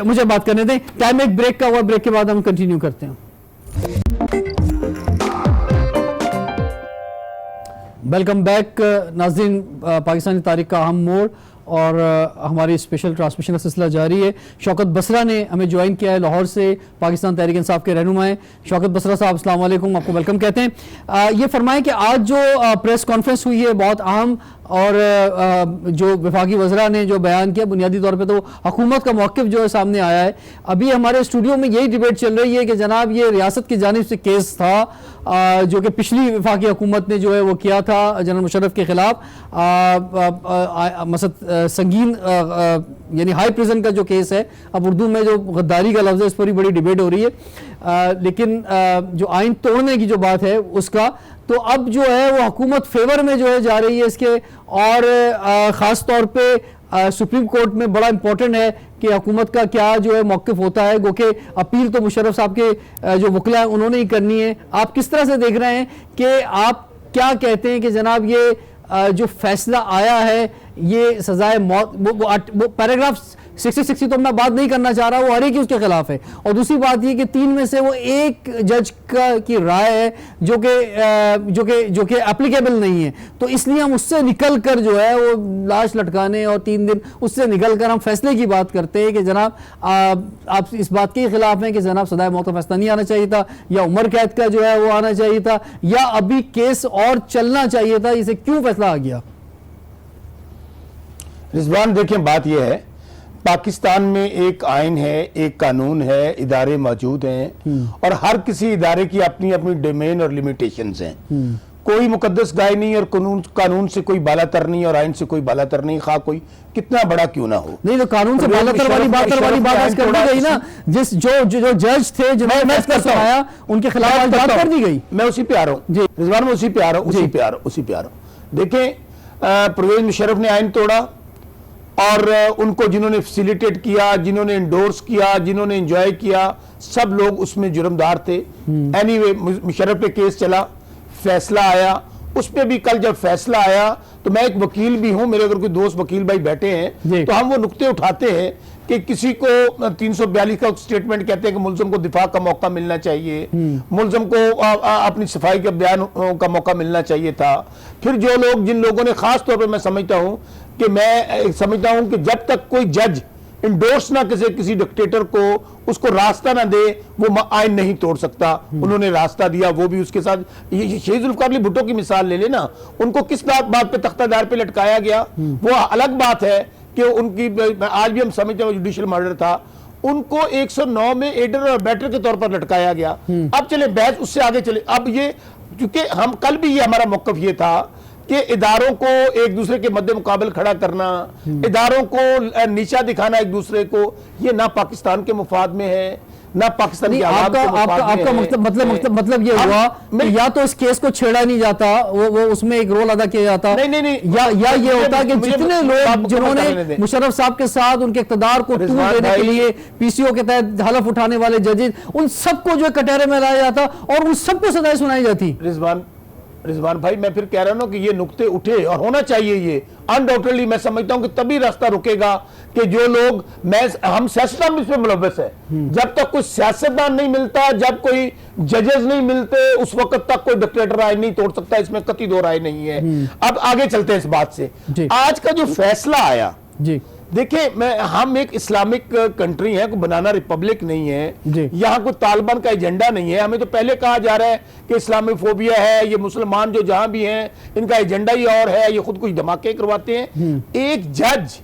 मुझे बात करने दें। टाइम एक ब्रेक का हुआ, ब्रेक के बाद हम कंटिन्यू करते हैं। वेलकम बैक नाज़रीन, पाकिस्तानी तारीख का अहम मोड़, और हमारी स्पेशल ट्रांसमिशन का सिलसिला जारी है। शौकत बसरा ने हमें ज्वाइन किया है लाहौर से, पाकिस्तान तहरीक इंसाफ के रहनुमा हैं। शौकत बसरा साहब अस्सलाम वालेकुम, आपको वेलकम कहते हैं। ये फरमाएं कि आज जो प्रेस कॉन्फ्रेंस हुई है बहुत अहम, और जो वफाकी वज़रा ने जो बयान किया बुनियादी तौर पे तो हुकूमत का मौक़िफ़ जो है सामने आया है। अभी हमारे स्टूडियो में यही डिबेट चल रही है कि जनाब ये रियासत की जानिब से केस था जो कि पिछली वफाकी हुकूमत ने जो है वो किया था जनरल मुशर्रफ के ख़िलाफ़, मसद संगीन यानी हाई प्रिजन का जो केस है। अब उर्दू में जो गद्दारी का लफ्ज़ है इस पर ही बड़ी डिबेट हो रही है, लेकिन जो आइन तोड़ने की जो बात है उसका तो अब जो है वो हुकूमत फेवर में जो है जा रही है इसके, और ख़ास तौर पे सुप्रीम कोर्ट में बड़ा इंपॉर्टेंट है कि हुकूमत का क्या जो है मौक़िफ़ होता है। गो के अपील तो मुशर्रफ साहब के जो वकला हैं उन्होंने ही करनी है। आप किस तरह से देख रहे हैं कि आप क्या कहते हैं कि जनाब ये जो फैसला आया है ये सजाए मौत, वो पैराग्राफ 60 तो मैं बात नहीं करना चाह रहा, वो हर एक ही उसके खिलाफ है। और दूसरी बात ये कि 3 में से वो एक जज की राय है जो कि एप्लीकेबल नहीं है, तो इसलिए हम उससे निकल कर जो है वो लाश लटकाने और 3 दिन उससे निकल कर हम फैसले की बात करते हैं कि जनाब आप इस बात के खिलाफ हैं कि जनाब सदाए मौत का फैसला नहीं आना चाहिए था, या उम्र कैद का जो है वो आना चाहिए था, या अभी केस और चलना चाहिए था, इसे क्यों फैसला आ गया? रिजवान देखें, बात यह है पाकिस्तान में एक आइन है, एक कानून है, इदारे मौजूद हैं और हर किसी इदारे की अपनी अपनी डोमेन और लिमिटेशंस हैं। कोई मुकद्दस गाय नहीं और कानून से कोई बालातर नहीं और आइन से कोई बालातर नहीं, खा कोई कितना बड़ा क्यों ना हो। नहीं तो कानून से बालातर वाली बात आज कर दी गई ना, जिस जो जज थे जिन्होंने सुनाया उनके खिलाफ आज बात कर दी गई। मैं उसी पे आ रहा हूँ रिजवान, मैं उसी पे आ रहा हूँ। देखें, परवेज मुशर्रफ ने आइन तोड़ा और उनको जिन्होंने फैसिलिटेट किया, जिन्होंने इंडोर्स किया, जिन्होंने एंजॉय किया, सब लोग उसमें जुर्मदार थे। एनीवे मुशर्रफ पे केस चला, फैसला आया, उस पर भी कल जब फैसला आया तो मैं एक वकील भी हूं, मेरे अगर कोई दोस्त वकील भाई बैठे हैं तो हम वो नुक्ते उठाते हैं कि किसी को 342 का स्टेटमेंट कहते हैं कि मुल्ज़िम को दिफा का मौका मिलना चाहिए, मुल्ज़िम को अपनी सफाई के बयान का मौका मिलना चाहिए था। फिर जो लोग, जिन लोगों ने खास तौर पर मैं समझता हूं कि जब तक कोई जज इंडोर्स ना किसी डिक्टेटर को, उसको रास्ता ना दे, वो आइन नहीं तोड़ सकता। उन्होंने रास्ता दिया, वो भी उसके साथ। शहीद जुल्फ़िकार अली भुट्टो की मिसाल ले लेना, उनको किस बात पे तख्तादार पे लटकाया गया, वो अलग बात है कि उनकी आज भी हम समझते हैं जुडिशियल मर्डर था, उनको 109 में एडर और बैटर के तौर पर लटकाया गया। अब चले बहस उससे आगे चले। अब ये क्योंकि हम कल भी ये हमारा मौक़िफ़ ये था कि इदारों को एक दूसरे के मद्दे मुकाबल खड़ा करना, इदारों को नीचा दिखाना एक दूसरे को, ये ना पाकिस्तान के मुफाद में है ना पाकिस्तान की आवाम के मुफाद में है। आपका मतलब ये हुआ कि या तो इस केस को छेड़ा नहीं जाता, वो उसमें एक रोल अदा किया जाता, नहीं, या ये होता कि जितने लोग जिन्होंने मुशर्रफ साहब के साथ उनके इक़्तिदार को टूल देने के लिए पीसीओ के तहत हलफ उठाने वाले जजेज, उन सबको जो कटहरे में लाया जाता और उन सबको सजाएं सुनाई जाती। रिजवान भाई, मैं फिर कह रहा हूं कि ये नुक्ते उठे और होना चाहिए। ये अनडाउटेडली मैं समझता हूं कि तभी रास्ता रुकेगा कि जो लोग, हम सियासतदान भी इसमें मुलव्वस है, जब तक कोई सियासतदान नहीं मिलता, जब कोई जजेस नहीं मिलते, उस वक्त तक कोई डिक्टेटर आइन नहीं तोड़ सकता। इसमें कतई दो राय नहीं है। अब आगे चलते हैं इस बात से। आज का जो फैसला आया, देखिए, हम एक इस्लामिक कंट्री है, कोई बनाना रिपब्लिक नहीं है, यहाँ कोई तालिबान का एजेंडा नहीं है। हमें तो पहले कहा जा रहा है कि इस्लामोफोबिया है, ये मुसलमान जो जहां भी हैं इनका एजेंडा ही और है, ये खुद कुछ धमाके करवाते हैं। एक जज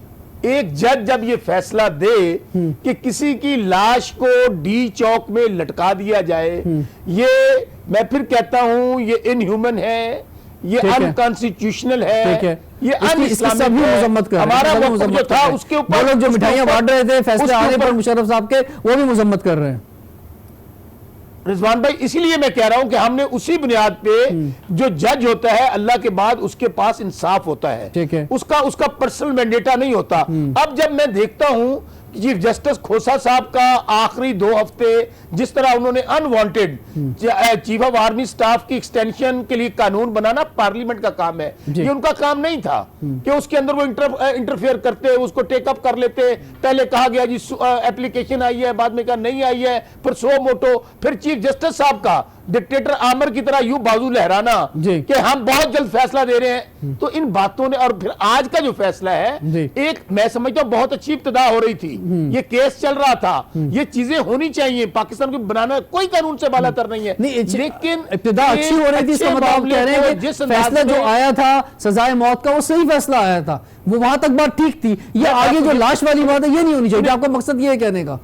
जब ये फैसला दे कि किसी की लाश को डी चौक में लटका दिया जाए, ये मैं फिर कहता हूं ये इनह्यूमन है, ये अनकॉन्स्टिट्यूशनल है, ये अनइस्लामिक है। हमारा वक्त जो था उसके ऊपर लोग जो मिठाइयां बांट रहे थे फैसले आने पर मुशर्रफ साहब के, वो भी मजम्मत कर रहे हैं। रिजवान भाई, इसीलिए मैं कह रहा हूं कि हमने उसी बुनियाद पे जो जज होता है अल्लाह के बाद उसके पास इंसाफ होता है, उसका पर्सनल मैंडेटा नहीं होता। अब जब मैं देखता हूं चीफ जस्टिस खोसा साहब का आखिरी 2 हफ्ते जिस तरह उन्होंने unwanted chief of army staff की एक्सटेंशन के लिए कानून बनाना पार्लियामेंट का काम है, ये उनका काम नहीं था कि उसके अंदर वो इंटरफेयर करते, उसको टेकअप कर लेते। पहले कहा गया जी एप्लीकेशन आई है, बाद में कहा नहीं आई है, फिर सो मोटो। फिर चीफ जस्टिस साहब का डिक्टेटर आमर की तरह यूं बाजू लहराना जी। कि हम बहुत जल्द फैसला दे रहे हैं, तो इन बातों ने, और फिर आज का जो फैसला जी। है, एक मैं समझता हूं बहुत अच्छी इब्तिदा हो रही थी, ये केस चल रहा था, ये चीजें होनी चाहिए, पाकिस्तान को बनाना कोई कानून से बालातर नहीं है, लेकिन इब्तिदा अच्छी हो रही थी, इसका मतलब आप कह रहे हैं कि फैसला जो आया था सजाए मौत का वो सही फैसला आया था, वो वहां तक बात ठीक थी, ये आगे जो लाश वाली बात है ये नहीं होनी चाहिए, आपका मकसद ये है कहने का?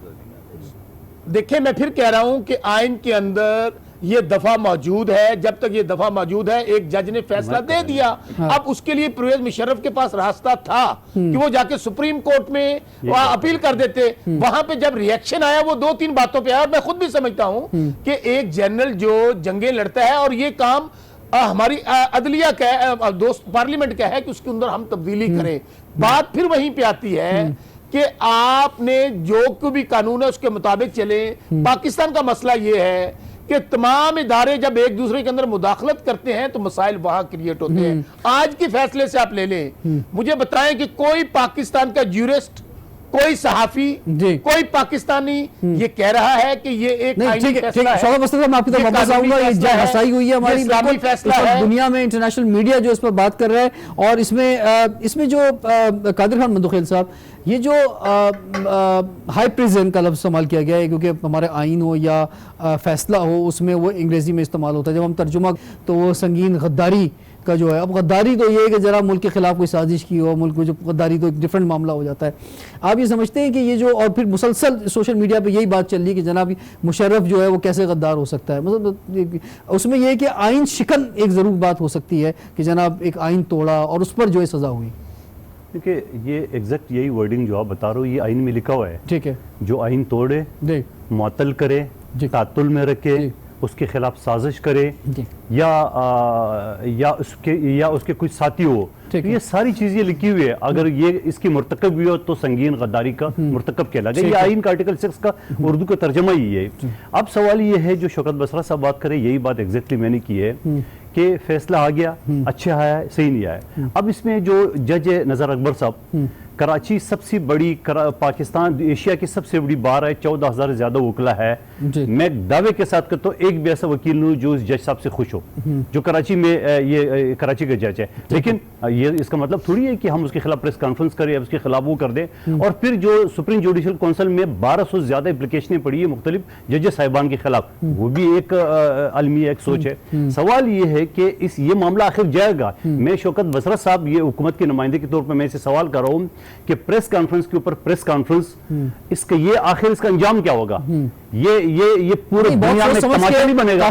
देखिए मैं फिर कह रहा हूं कि आइन के अंदर ये दफा मौजूद है, जब तक ये दफा मौजूद है, एक जज ने फैसला दे दिया। अब उसके लिए परवेज मुशर्रफ के पास रास्ता था कि वो जाके सुप्रीम कोर्ट में अपील कर देते। वहां पे जब रिएक्शन आया वो 2-3 बातों पे आया, और मैं खुद भी समझता हूं कि एक जनरल जो जंगें लड़ता है, और ये काम हमारी अदलिया का है, दोस्त पार्लियामेंट का है कि उसके अंदर हम तब्दीली करें। बात फिर वहीं पे आती है कि आपने जो भी कानून है उसके मुताबिक चले। पाकिस्तान का मसला यह है कि तमाम इदारे जब एक दूसरे के अंदर मुदाखलत करते हैं तो मसाइल वहां क्रिएट होते हैं। आज के फैसले से आप ले लें, मुझे बताएं कि कोई पाकिस्तान का ज्यूरिस्ट, कोई सहाफी, कोई पाकिस्तानी ये कह रहा है कि ये एक आईनी फैसला है। मैं आपकी तरफ वापस आऊंगा, ये हंसाई हुई है हमारी इस्लामी फैसला है। दुनिया में इंटरनेशनल मीडिया जो इस पर बात कर रहा है, और इसमें जो कादिर खान मंदुखेल साहब, ये जो हाई प्रिजन का लफ्ज़ इस्तेमाल किया गया है, क्योंकि हमारे आइन हो या फैसला हो उसमें वो अंग्रेजी में इस्तेमाल होता है, जब हम तर्जुमा तो वो संगीन गद्दारी का जो है। अब गद्दारी तो ये है कि जरा मुल्क के खिलाफ कोई साजिश की हो, मुल्क को जो गद्दारी तो एक डिफरेंट मामला हो जाता है। आप ये समझते हैं कि ये जो, और फिर मुसलसल सोशल मीडिया पे यही बात चल रही है कि जनाब मुशर्रफ जो है वो कैसे गद्दार हो सकता है, मतलब उसमें यह है कि आइन शिकन एक ज़रूर बात हो सकती है कि जनाब एक आइन तोड़ा और उस पर जो है सज़ा हुई। देखिए ये एग्जैक्ट यही वर्डिंग जो आप बता रहे हो ये आइन में लिखा हुआ है। ठीक है, जो आइन तोड़े, मुअत्तल करे, तातुल में रखे, उसके खिलाफ साजिश करे या उसके कुछ साथी हो, तो ये सारी चीजें लिखी हुई है। अगर ये इसकी मुर्तकब हुई हो तो संगीन गद्दारी का मुर्तकब कहलाएगा। ये आइन का आर्टिकल 6 का उर्दू का तर्जमा ही है। अब सवाल ये है जो शौकत बसरा साहब बात करें, यही बात एग्जैक्टली मैंने की है कि फैसला आ गया, अच्छा आया, सही नहीं आया। अब इसमें जो जज है नज़र अकबर साहब, कराची सबसे बड़ी पाकिस्तान एशिया की सबसे बड़ी बार है, 14,000 से ज्यादा वकला है। मैं दावे के साथ कहता हूँ एक भी ऐसा वकील नहीं जो इस जज साहब से खुश हो जो कराची में ये कराची का जज है। लेकिन ये इसका मतलब थोड़ी है कि हम उसके खिलाफ प्रेस कॉन्फ्रेंस करें, उसके खिलाफ वो कर दें। और फिर जो सुप्रीम जुडिशल काउंसिल में 1200 से ज्यादा एप्लीकेशनें पड़ी है मुख्तलिफ जजेस साहिबान के खिलाफ, वो भी एक अलमिया एक सोच है। सवाल ये है कि ये मामला आखिर जाएगा। मैं शौकत बसरा साहब ये हुकूमत के नुमाइंदे के तौर पर मैं इसे सवाल कर रहा हूँ कि प्रेस कॉन्फ्रेंस के ऊपर प्रेस कॉन्फ्रेंस, इसका ये आखिर इसका अंजाम क्या होगा? ये पूरे दुनिया में तमाशा नहीं बनेगा।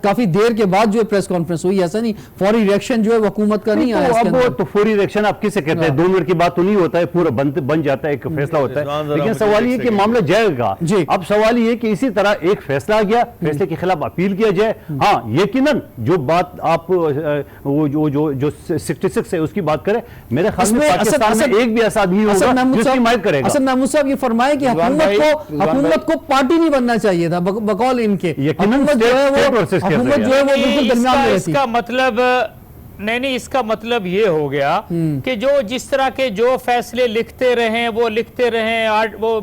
काफी देर के बाद जो प्रेस कॉन्फ्रेंस हुई, ऐसा नहीं फौरी रिएक्शन जो है हुकूमत का नहीं आया। अब तो फौरी रिएक्शन आप किसे कहते हैं? 2 मिनट की बात तो नहीं होता है, पूरा बन जाता है, एक फैसला होता है। लेकिन सवाल ये कि मामला जाएगा। अब सवाल ये कि इसी तरह एक फैसला आ गया, फैसले के खिलाफ अपील किया जाए। हाँ, यकीनन जो बात आप वो जो 66 है उसकी बात करें, मेरे ख्याल में पाकिस्तान में एक भी ऐसा आदमी होगा जो हिमायत करेगा। हसन महमूद साहब ये फरमाए कि हुकूमत को पार्टी नहीं बनना चाहिए था बकौल इनके। हुकूमत जो है वो बिल्कुल दरमियान में रहती। इसका मतलब नहीं, इसका मतलब ये हो गया कि जो जिस तरह के जो फैसले लिखते रहे वो लिखते रहे। वो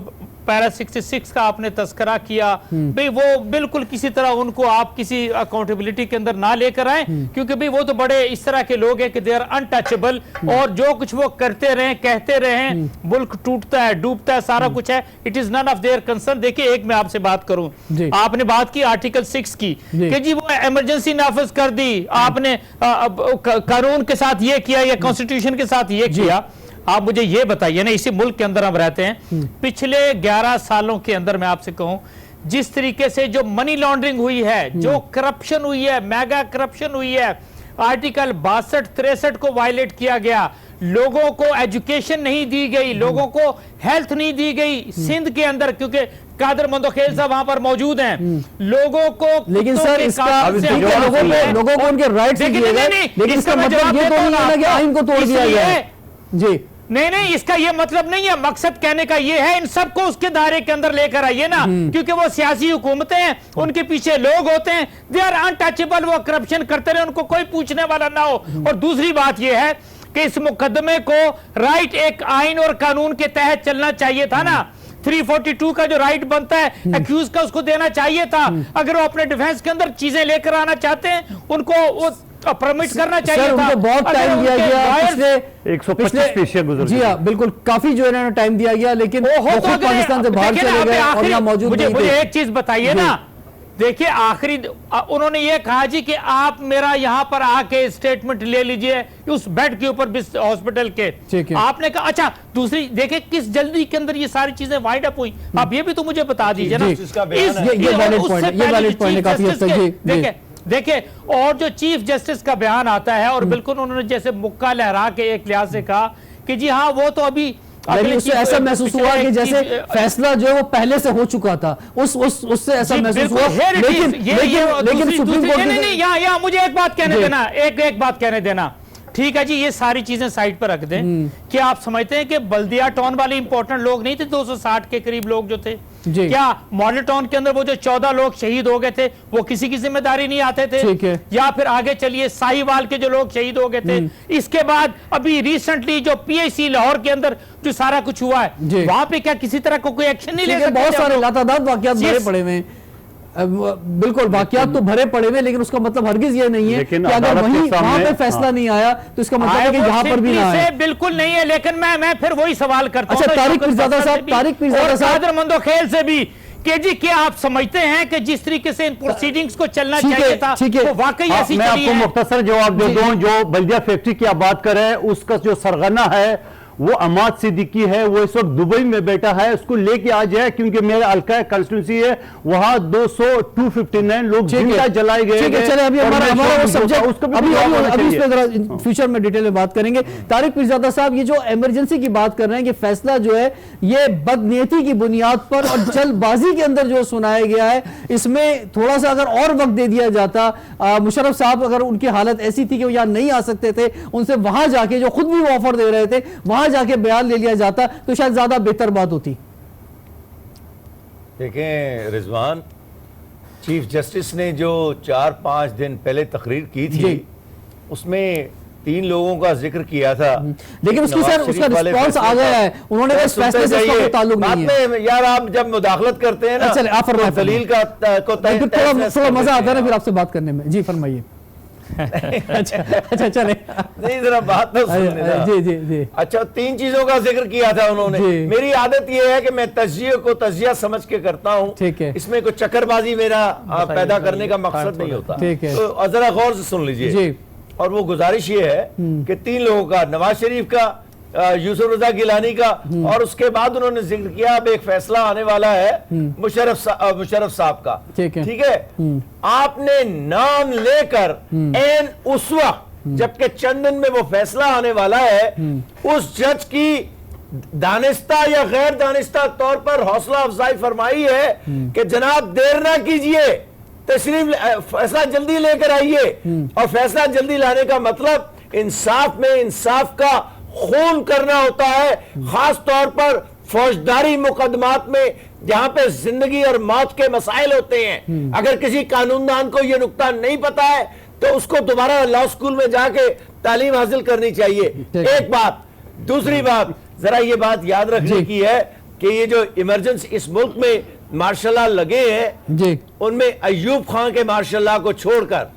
पैरा 66 का आपने तस्करा किया, भाई वो बिल्कुल किसी तरह उनको आप किसी अकाउंटेबिलिटी के अंदर ना लेकर आए, क्योंकि भाई वो तो बड़े इस तरह के लोग हैं कि दे आर अनटचेबल, और जो कुछ वो करते रहे कहते रहे, मुल्क टूटता है डूबता है सारा कुछ है, it is none of their concern. देखिए एक मैं आपसे बात करूं, आपने बात की आर्टिकल 6 की कि जी वो इमरजेंसी नाफिज कर दी, आपने कानून के साथ ये किया या कॉन्स्टिट्यूशन के साथ ये किया। आप मुझे ये बताइए ना, इसी मुल्क के अंदर हम रहते हैं, पिछले 11 सालों के अंदर मैं आपसे कहूं जिस तरीके से जो मनी लॉन्ड्रिंग हुई है, जो करप्शन हुई है, मेगा करप्शन हुई है, आर्टिकल 62-63 को वायलेट किया गया, लोगों को एजुकेशन नहीं दी गई, लोगों को हेल्थ नहीं दी गई सिंध के अंदर, क्योंकि कादर मंदोखेल साहब वहां पर मौजूद हैं, लोगों को। लेकिन सर लोगों को उनके राइट्स दिए गए, लेकिन इसका मतलब ये तो नहीं है कि आइन को तोड़ दिया गया है। जी नहीं, इसका ये मतलब नहीं है। मकसद कहने का ये है इन सबको उसके दायरे के अंदर लेकर आइए ना, क्योंकि वो सियासी हुकूमतें हैं, उनके पीछे लोग होते हैं, दे आर अनटचेबल, वो करप्शन करते रहे, उनको कोई पूछने वाला ना हो। और दूसरी बात ये है कि इस मुकदमे को राइट एक आइन और कानून के तहत चलना चाहिए था ना। 342 का जो राइट बनता है एक्यूज का, उसको देना चाहिए था। अगर वो अपने डिफेंस के अंदर चीजें लेकर आना चाहते हैं, उनको वो परमिट करना चाहिए था। बहुत टाइम दिया गया, पिछले 125 पेशियां गुजर जी हाँ बिल्कुल, काफी जो है टाइम दिया गया, लेकिन वो खुद पाकिस्तान से बाहर चले गए और यहाँ मौजूद नहीं थे। मुझे एक चीज बताइए ना, देखिए आखिरी उन्होंने ये कहा जी कि आप मेरा यहां पर आके स्टेटमेंट ले लीजिए उस बेड के ऊपर हॉस्पिटल के। आपने कहा अच्छा, दूसरी देखिए किस जल्दी के अंदर ये सारी चीजें वाइड अप हुई, आप ये भी तो मुझे बता दीजिए ना। ये वैलिड पॉइंट है काफी हद तक। देखिए और जो चीफ जस्टिस का बयान आता है, और बिल्कुल उन्होंने जैसे मुक्का लहरा के एक लिहाज से कहा कि जी हाँ वो तो अभी उससे ऐसा महसूस हुआ कि जैसे फैसला जो है वो पहले से हो चुका था, उससे ऐसा महसूस हुआ। लेकिन सुप्रीम कोर्ट नहीं, यहाँ मुझे एक बात कहने देना, एक बात कहने देना। ठीक है जी, ये सारी चीजें साइड पर रख दें। क्या आप समझते हैं कि बल्दिया टाउन वाले इंपॉर्टेंट लोग नहीं थे? 260 के करीब लोग जो थे, क्या मॉडल टाउन के अंदर वो जो 14 लोग शहीद हो गए थे, वो किसी की जिम्मेदारी नहीं आते थे? या फिर आगे चलिए साहिवाल के जो लोग शहीद हो गए थे, इसके बाद अभी रिसेंटली जो PIC लाहौर के अंदर जो सारा कुछ हुआ है, वहां पे क्या किसी तरह का कोई एक्शन नहीं ले सकते? बहुत सारे लातादाद वाकयात भरे पड़े हुए हैं, बिल्कुल वाकयात तो भरे पड़े हुए, लेकिन उसका मतलब हरगिज ये नहीं है कि अगर वहां पे फैसला नहीं आया तो इसका मतलब है कि यहाँ पर भी ना आए। बिल्कुल नहीं है, लेकिन मैं फिर वही सवाल करता हूं। अच्छा, तारिक पीरजादा साहब मंदो खेल से भी कि जी क्या आप समझते हैं कि जिस तरीके से इन प्रोसीडिंग्स को चलना चाहिए था वो वाकई ऐसी मैं आपको मुख्तसर जवाब दे दूं। जो बल्दिया फैक्ट्री की आप बात कर रहे हैं, उसका जो सरगना है वो अमाद सिद्दीकी है, वो इस वक्त दुबई में बैठा है, उसको लेके आ जाए, क्योंकि मेरा हल्का कंस्टिट्यूंसी है, वहां 259 लोग जिंदा जलाए गए। चले अभी हमारा वो सब्जेक्ट अभी इस पे जरा फ्यूचर में डिटेल में बात करेंगे। तारिक पीरजादा साहब, ये जो इमरजेंसी की बात कर रहे हैं कि फैसला जो है ये बदनीयती की बुनियाद पर और जल्दबाजी के अंदर जो सुनाया गया है, इसमें थोड़ा सा अगर और वक्त दे दिया जाता, मुशर्रफ साहब अगर उनकी हालत ऐसी थी कि वो यहाँ नहीं आ सकते थे, उनसे वहां जाके जो खुद भी वो ऑफर दे रहे थे वहां जाके बयान ले लिया जाता तो शायद ज्यादा बेहतर बात होती। देखें रिजवान, चीफ जस्टिस ने जो 4-5 दिन पहले तकरीर की थी, उसमें 3 लोगों का जिक्र किया था, लेकिन उसकी सर उसका रिस्पांस आ गया है, उन्होंने बस फैसले से इसका ताल्लुक नहीं है। यार आप जब मुदाखलत करते हैं ना, चलिए आप फरमाइए, दलील का को थोड़ा मजा आता है ना फिर आपसे बात करने में। जी फरमाइए। अच्छा चले, नहीं जरा बात तो सुन लेना। जी। अच्छा, 3 चीजों का जिक्र किया था उन्होंने। मेरी आदत यह है कि मैं तजिए को तजिया समझ के करता हूँ, इसमें कोई चक्करबाजी मेरा पैदा करने का मकसद नहीं होता। तो जरा गौर से सुन लीजिए। और वो गुजारिश ये है कि 3 लोगों का, नवाज शरीफ का, यूसुफ रजा गिलानी का, और उसके बाद उन्होंने जिक्र किया अब एक फैसला आने वाला है मुशर्रफ साहब का। ठीक है, आपने नाम लेकर एन उस वक्त जबकि चंद दिन में वो फैसला आने वाला है, उस जज की दानिस्ता या गैर दानिस्ता तौर पर हौसला अफजाई फरमाई है कि जनाब देर ना कीजिए, तशरीफ फैसला जल्दी लेकर आइए। और फैसला जल्दी लाने का मतलब इंसाफ में इंसाफ का खून करना होता है, खास तौर पर फौजदारी मुकदमात में जहां पे जिंदगी और मौत के मसाइल होते हैं। अगर किसी कानूनदान को यह नुक्ता नहीं पता है तो उसको दोबारा लॉ स्कूल में जाके तालीम हासिल करनी चाहिए। एक बात। दूसरी बात, जरा ये बात याद रखने की है कि ये जो इमरजेंसी इस मुल्क में मार्शल लॉ लगे हैं, उनमें अय्यूब खान के मार्शल लॉ को छोड़कर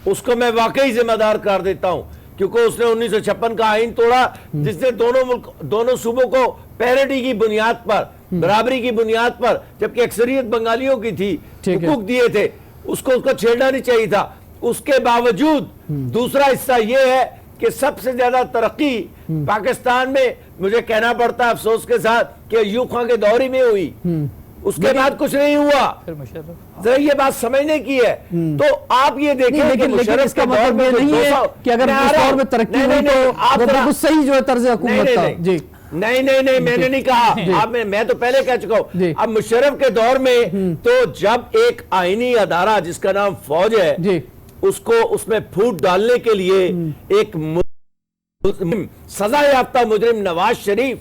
उसको मैं वाकई जिम्मेदार कर देता हूं, क्योंकि उसने 1956 का आईन तोड़ा, जिसने दोनों सूबों को पैरिटी की बुनियाद पर, बराबरी की बुनियाद पर, जबकि अक्सरियत बंगालियों की थी, हुकूक दिए थे, उसको छेड़ना नहीं चाहिए था। उसके बावजूद दूसरा हिस्सा यह है कि सबसे ज्यादा तरक्की पाकिस्तान में, मुझे कहना पड़ता है अफसोस के साथ, कि अय्यूब खान के दौर में हुई, उसके बाद कुछ नहीं हुआ। जरा ये बात समझने की है। तो आप ये देखें, लेकिन इसका मतलब ये नहीं है कि अगर उस दौर में तरक्की हुई तो आप सही जो है तर्ज हुकूमत था। जी नहीं, मैंने नहीं कहा। मैं तो पहले कह चुका हूं। अब मुशर्रफ के दौर में तो जब एक आईनी अदारा जिसका नाम फौज है, उसको उसमें फूट डालने के लिए एक सजा याफ्ता मुजरिम नवाज शरीफ,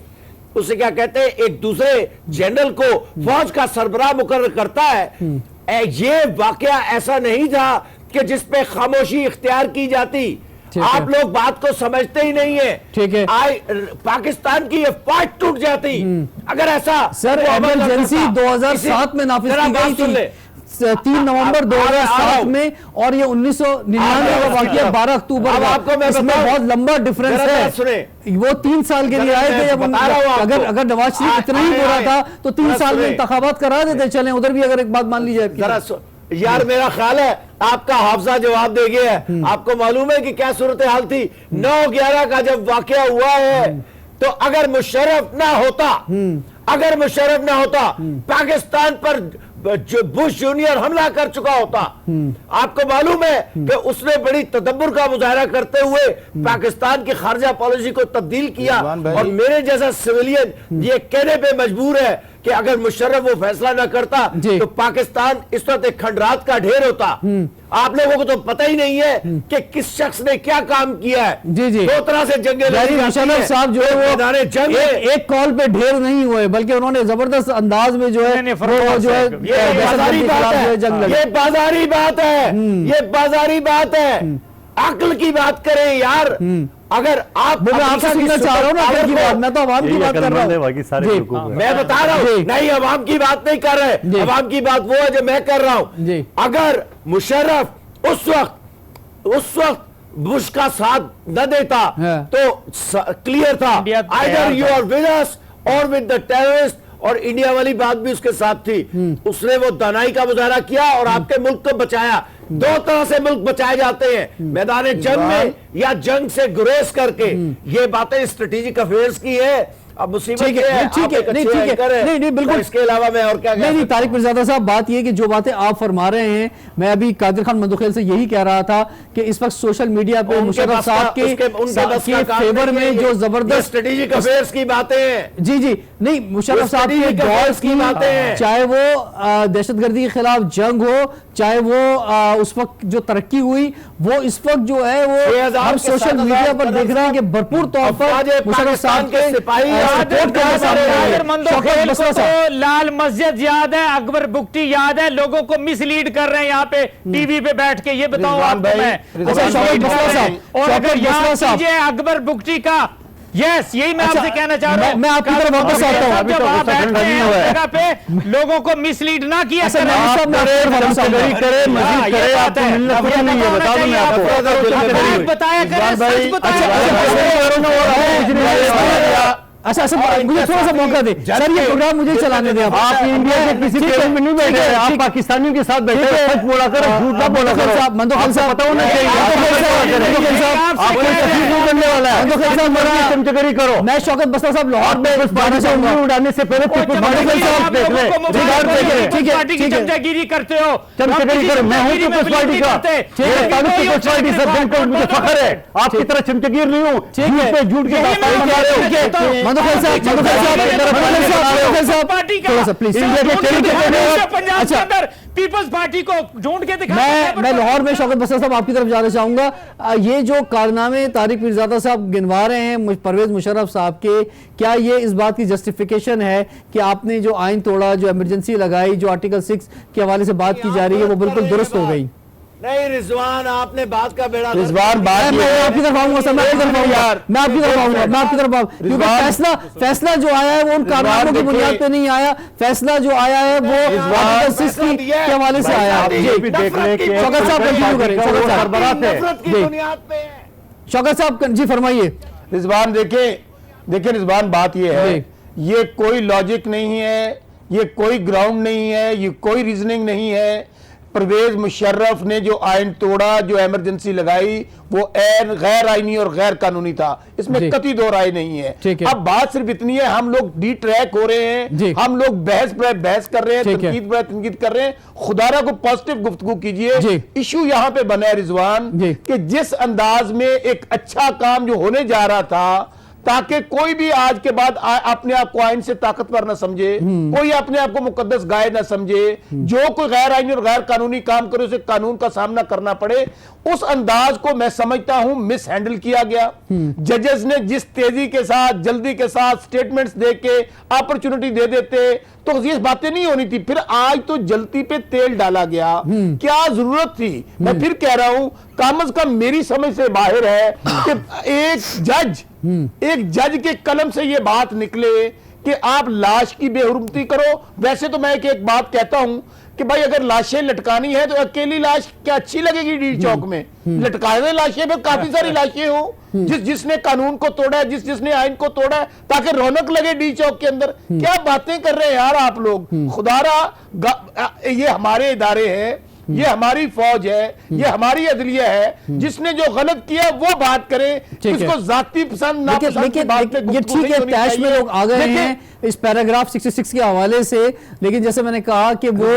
उसे क्या कहते हैं, एक दूसरे जनरल को फौज का सरबराह मुकर्रर करता है। ये वाकया ऐसा नहीं था कि जिस पे खामोशी इख्तियार की जाती। आप लोग बात को समझते ही नहीं है। ठीक है। पाकिस्तान की ये फाइट टूट जाती अगर ऐसा सर इमरजेंसी 2007 में नाफिज की गई थी, 3 नवंबर 2007 में, और ये 1999 का वाकया 12 अक्टूबर का, इसमें बहुत लंबा डिफरेंस है। वो 3 साल के लिए आए थे, जब अगर नवाज शरीफ इतना ही बुरा था तो 3 साल में इंतखाबात करा देते। चले उधर भी अगर एक बात मान ली जाए यार, मेरा ख्याल है आपका हाफजा जवाब दे गया है। आपको मालूम है कि क्या सूरत हाल थी 9/11 का जब वाकया हुआ है, तो अगर मुशर्रफ ना होता, पाकिस्तान पर जो बुश जूनियर हमला कर चुका होता, आपको मालूम है कि उसने बड़ी तदब्बुर का मुजाहरा करते हुए पाकिस्तान की खारजा पॉलिसी को तब्दील किया, और मेरे जैसा सिविलियन ये कहने पे मजबूर है कि अगर मुशर्रफ वो फैसला ना करता तो पाकिस्तान इस वक्त एक खंडरात का ढेर होता। आप लोगों को तो पता ही नहीं है कि किस शख्स ने क्या काम किया है। जी जी, 2 तरह से जंगे मुशर्रफ साहब जो है वो जंग एक कॉल पे ढेर नहीं हुए, बल्कि उन्होंने जबरदस्त अंदाज में जो है जो है बाजारी बात है, ये बाजारी बात है, ये बाजारी बात है। अक्ल की बात करें यार। अगर आप मैं आपसे सुनना चाह रहा हूँ ना अकल की बात, मैं तो अवाम की बात कर रहा हूँ। मैं बता रहा हूँ, नहीं अवाम की बात नहीं कर रहे, अवाम की बात वो है जो मैं कर रहा हूँ। अगर मुशर्रफ उस वक्त बुश का साथ न देता तो क्लियर था, either you are with us और विद द टेररिस्ट, और इंडिया वाली बात भी उसके साथ थी। उसने वो दानाई का मुजाहरा किया और आपके मुल्क को बचाया। 2 तरह से मुल्क बचाए जाते हैं, मैदान जंग में या जंग से गुरेज करके। ये बातें स्ट्रेटेजिक अफेयर्स की है। अब मुसीबत ठीक है, नहीं बिल्कुल, इसके अलावा मैं और क्या नहीं तारिक मिर्ज़ादा साहब, बात ये कि जो बातें आप फरमा रहे हैं, मैं अभी कादिर खान मंदुखेल से यही कह रहा था कि इस वक्त सोशल मीडिया पे मुशर्रफ साहब के फेवर में जो जबरदस्त स्ट्रेटेजिक अफेयर्स की बातें हैं। जी जी, नहीं मुशर्रफ साहब के दौर की बातें हैं, चाहे वो दहशतगर्दी के खिलाफ जंग हो, चाहे वो उस वक्त जो तरक्की हुई, वो इस वक्त जो है वो हम सोशल मीडिया पर देख रहे हैं कि भरपूर तौर पर मुशर्रफ साहब के सिपाही लाल मस्जिद याद है, अकबर बुगटी याद है, लोगों को मिसलीड कर रहे हैं यहाँ पे टीवी पे बैठ के। ये बताओ आपको मैं, और अगर यहाँ अकबर बुगटी का यस, यही मैं आपसे कहना चाह रहा हूँ। मैं आपकी तरफ वापस आता हूँ। जब आप बैठते हैं जगह पे लोगों को मिसलीड ना किया बताया करें। अच्छा मुझे थोड़ा सा मौका दे सर, ये प्रोग्राम मुझे चलाने दें। आप इंडिया के किसी टेबल में नहीं बैठे, आप पाकिस्तानियों के साथ बैठे, सच बोला करो, झूठ ना बोला करो। साहब मंदोखेल साहब पता होना चाहिए, चमचगरी करो। मैं शौकत बस्तर साहब लाहौर में उड़ाने से पहले चमचागिरी करते हो, चमचगरी करो। मैं हूँ पीपल्स पार्टी का, पीपल्स पार्टी सर, मुझे फख्र है। आपकी तरह चमचगीर नहीं हूँ, झूठ के पीपल्स पार्टी को ढूंढ के दिखा। मैं लाहौर में शौकत बस्तर साहब आपकी तरफ जाना चाहूंगा। ये जो कारनामे तारिक मिर्ज़ादा साहब गिनवा रहे हैं परवेज मुशर्रफ साहब के, क्या ये इस बात की जस्टिफिकेशन है कि आपने जो आइन तोड़ा, जो इमरजेंसी लगाई, जो आर्टिकल 6 के हवाले से बात की जा रही है, वो बिल्कुल दुरुस्त हो गई? नहीं रिजवान, आपने बात का बेड़ा रिजवान बात मैं आपकी तरफ आऊंगा सर, मैं आपकी तरफ आऊंगा, मैं आपकी तरफ आऊंगा, मैं आपकी तरफ आऊंगा, क्योंकि फैसला जो आया है वो उन कानूनों की बुनियाद पे नहीं आया। फैसला जो आया है वो आर्टिकल 6 के हवाले से आया। शौकत साहब कंटिन्यू करें, शौकत साहब जी फरमाइए। रिजवान देखिए रिजवान, बात ये है, ये कोई लॉजिक नहीं है, ये कोई ग्राउंड नहीं है, ये कोई रीजनिंग नहीं है। परवेज मुशर्रफ ने जो आइन तोड़ा, जो इमरजेंसी लगाई, वो गैर आईनी और गैर कानूनी था, इसमें कतई दो राय नहीं है। अब बात सिर्फ इतनी है, हम लोग डिट्रैक हो रहे हैं, हम लोग बहस कर रहे हैं, तनकीद कर रहे हैं। खुदारा को पॉजिटिव गुफ्तगू कीजिए। इशू यहां पे बना है रिजवान कि जिस अंदाज में एक अच्छा काम जो होने जा रहा था, ताकि कोई भी आज के बाद अपने आप को आइन से ताकतवर ना समझे, कोई अपने आप को मुकद्दस गाय ना समझे, जो कोई गैर आईनी और गैर कानूनी काम करे उसे कानून का सामना करना पड़े। उस अंदाज को मैं समझता हूं मिस हैंडल किया गया। जजेस ने जिस तेजी के साथ, जल्दी के साथ स्टेटमेंट्स दे के अपॉर्चुनिटी दे देते तो ये बातें नहीं होनी थी। फिर आज तो जलती पे तेल डाला गया, क्या जरूरत थी? मैं फिर कह रहा हूं, कम से कम मेरी समझ से बाहर है कि एक जज के कलम से ये बात निकले कि आप लाश की बेहुरमती करो। वैसे तो मैं एक बात कहता हूं कि भाई अगर लाशें लटकानी है तो अकेली लाश क्या अच्छी लगेगी डी चौक में? लटकाए हुए लाशें में काफी सारी लाशें हो, जिसने कानून को तोड़ा है, जिसने आइन को तोड़ा है, ताकि रौनक लगे डी चौक के अंदर। क्या बातें कर रहे हैं यार आप लोग? खुदारा, ये हमारे इदारे हैं, ये हमारी फौज है, ये हमारी अदलिया है। जिसने जो गलत किया वो बात करे, इसको जाती पसंद ना पसंद की बात पे ये ठीक है, तैश में लोग आ गए हैं इस पैराग्राफ 66 के हवाले से, लेकिन जैसे मैंने कहा कि वो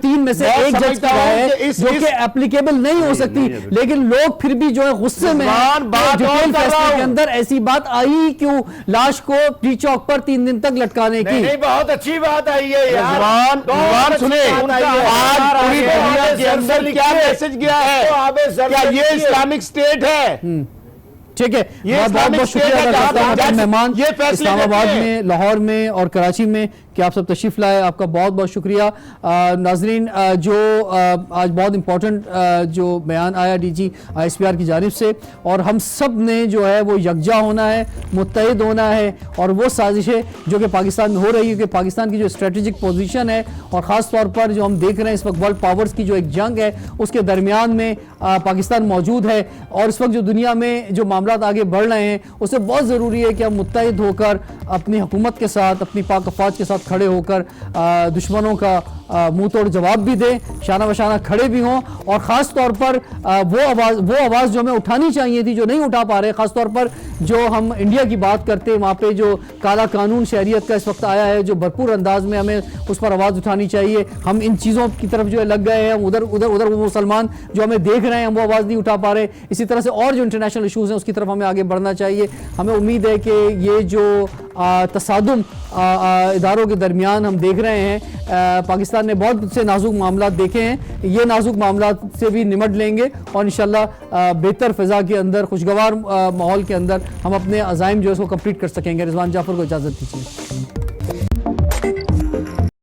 3 में से एक जज का है जो कि एप्लीकेबल नहीं हो सकती, लेकिन लोग फिर भी जो है गुस्से में डिटेल फैसले के अंदर ऐसी बात आई क्यों लाश को डी चौक पर 3 दिन तक लटकाने की? नहीं, बहुत अच्छी बात आई है यार। सुने, आज पूरी दुनिया के अंदर क्या मैसेज गया है? क्या ये इस्लामिक स्टेट है? ठीक है, बहुत बहुत शुक्रिया अदा करता हूं अपने मेहमान इस्लामाबाद में, लाहौर में और कराची में कि आप सब तशरीफ लाए। आपका बहुत बहुत शुक्रिया। नाजरीन, जो आज बहुत इंपॉर्टेंट जो बयान आया डीजी ISPR की जानिब से, और हम सब ने जो है वो यकजा होना है, मुत्तहिद होना है, और वो साजिशें जो कि पाकिस्तान में हो रही है, कि पाकिस्तान की जो स्ट्रेटेजिक पोजीशन है और ख़ास तौर पर जो हम देख रहे हैं इस वक्त वर्ल्ड पावर्स की जो एक जंग है उसके दरमियान में पाकिस्तान मौजूद है। और इस वक्त जो दुनिया में जो मामला आगे बढ़ रहे हैं उससे बहुत ज़रूरी है कि हम मुत्तहिद होकर अपनी हुकूमत के साथ, अपनी पाक अफवाज के साथ खड़े होकर दुश्मनों का मुंह तोड़ जवाब भी दें, शाना बशाना खड़े भी हों। और ख़ास तौर पर वो आवाज़ जो हमें उठानी चाहिए थी, जो नहीं उठा पा रहे, ख़ास तौर पर जो हम इंडिया की बात करते हैं, वहाँ पे जो काला कानून शहरियत का इस वक्त आया है, जो भरपूर अंदाज में हमें उस पर आवाज़ उठानी चाहिए। हम इन चीज़ों की तरफ जो है लग गए हैं, हम उधर वो मुसलमान जो हमें देख रहे हैं हम वो आवाज़ नहीं उठा पा रहे। इसी तरह से और जो इंटरनेशनल इशूज़ हैं उसकी तरफ हमें आगे बढ़ना चाहिए। हमें उम्मीद है कि ये जो तसादुम इदारों के दरमियान हम देख रहे हैं, पाकिस्तान ने बहुत से नाजुक मामला देखे हैं, ये नाजुक मामला से भी निमट लेंगे और इंशाल्लाह बेहतर फ़िज़ा के अंदर, खुशगवार माहौल के अंदर हम अपने अज़ाइम जो है उसको कंप्लीट कर सकेंगे। रिजवान जाफ़र को इजाज़त दीजिए।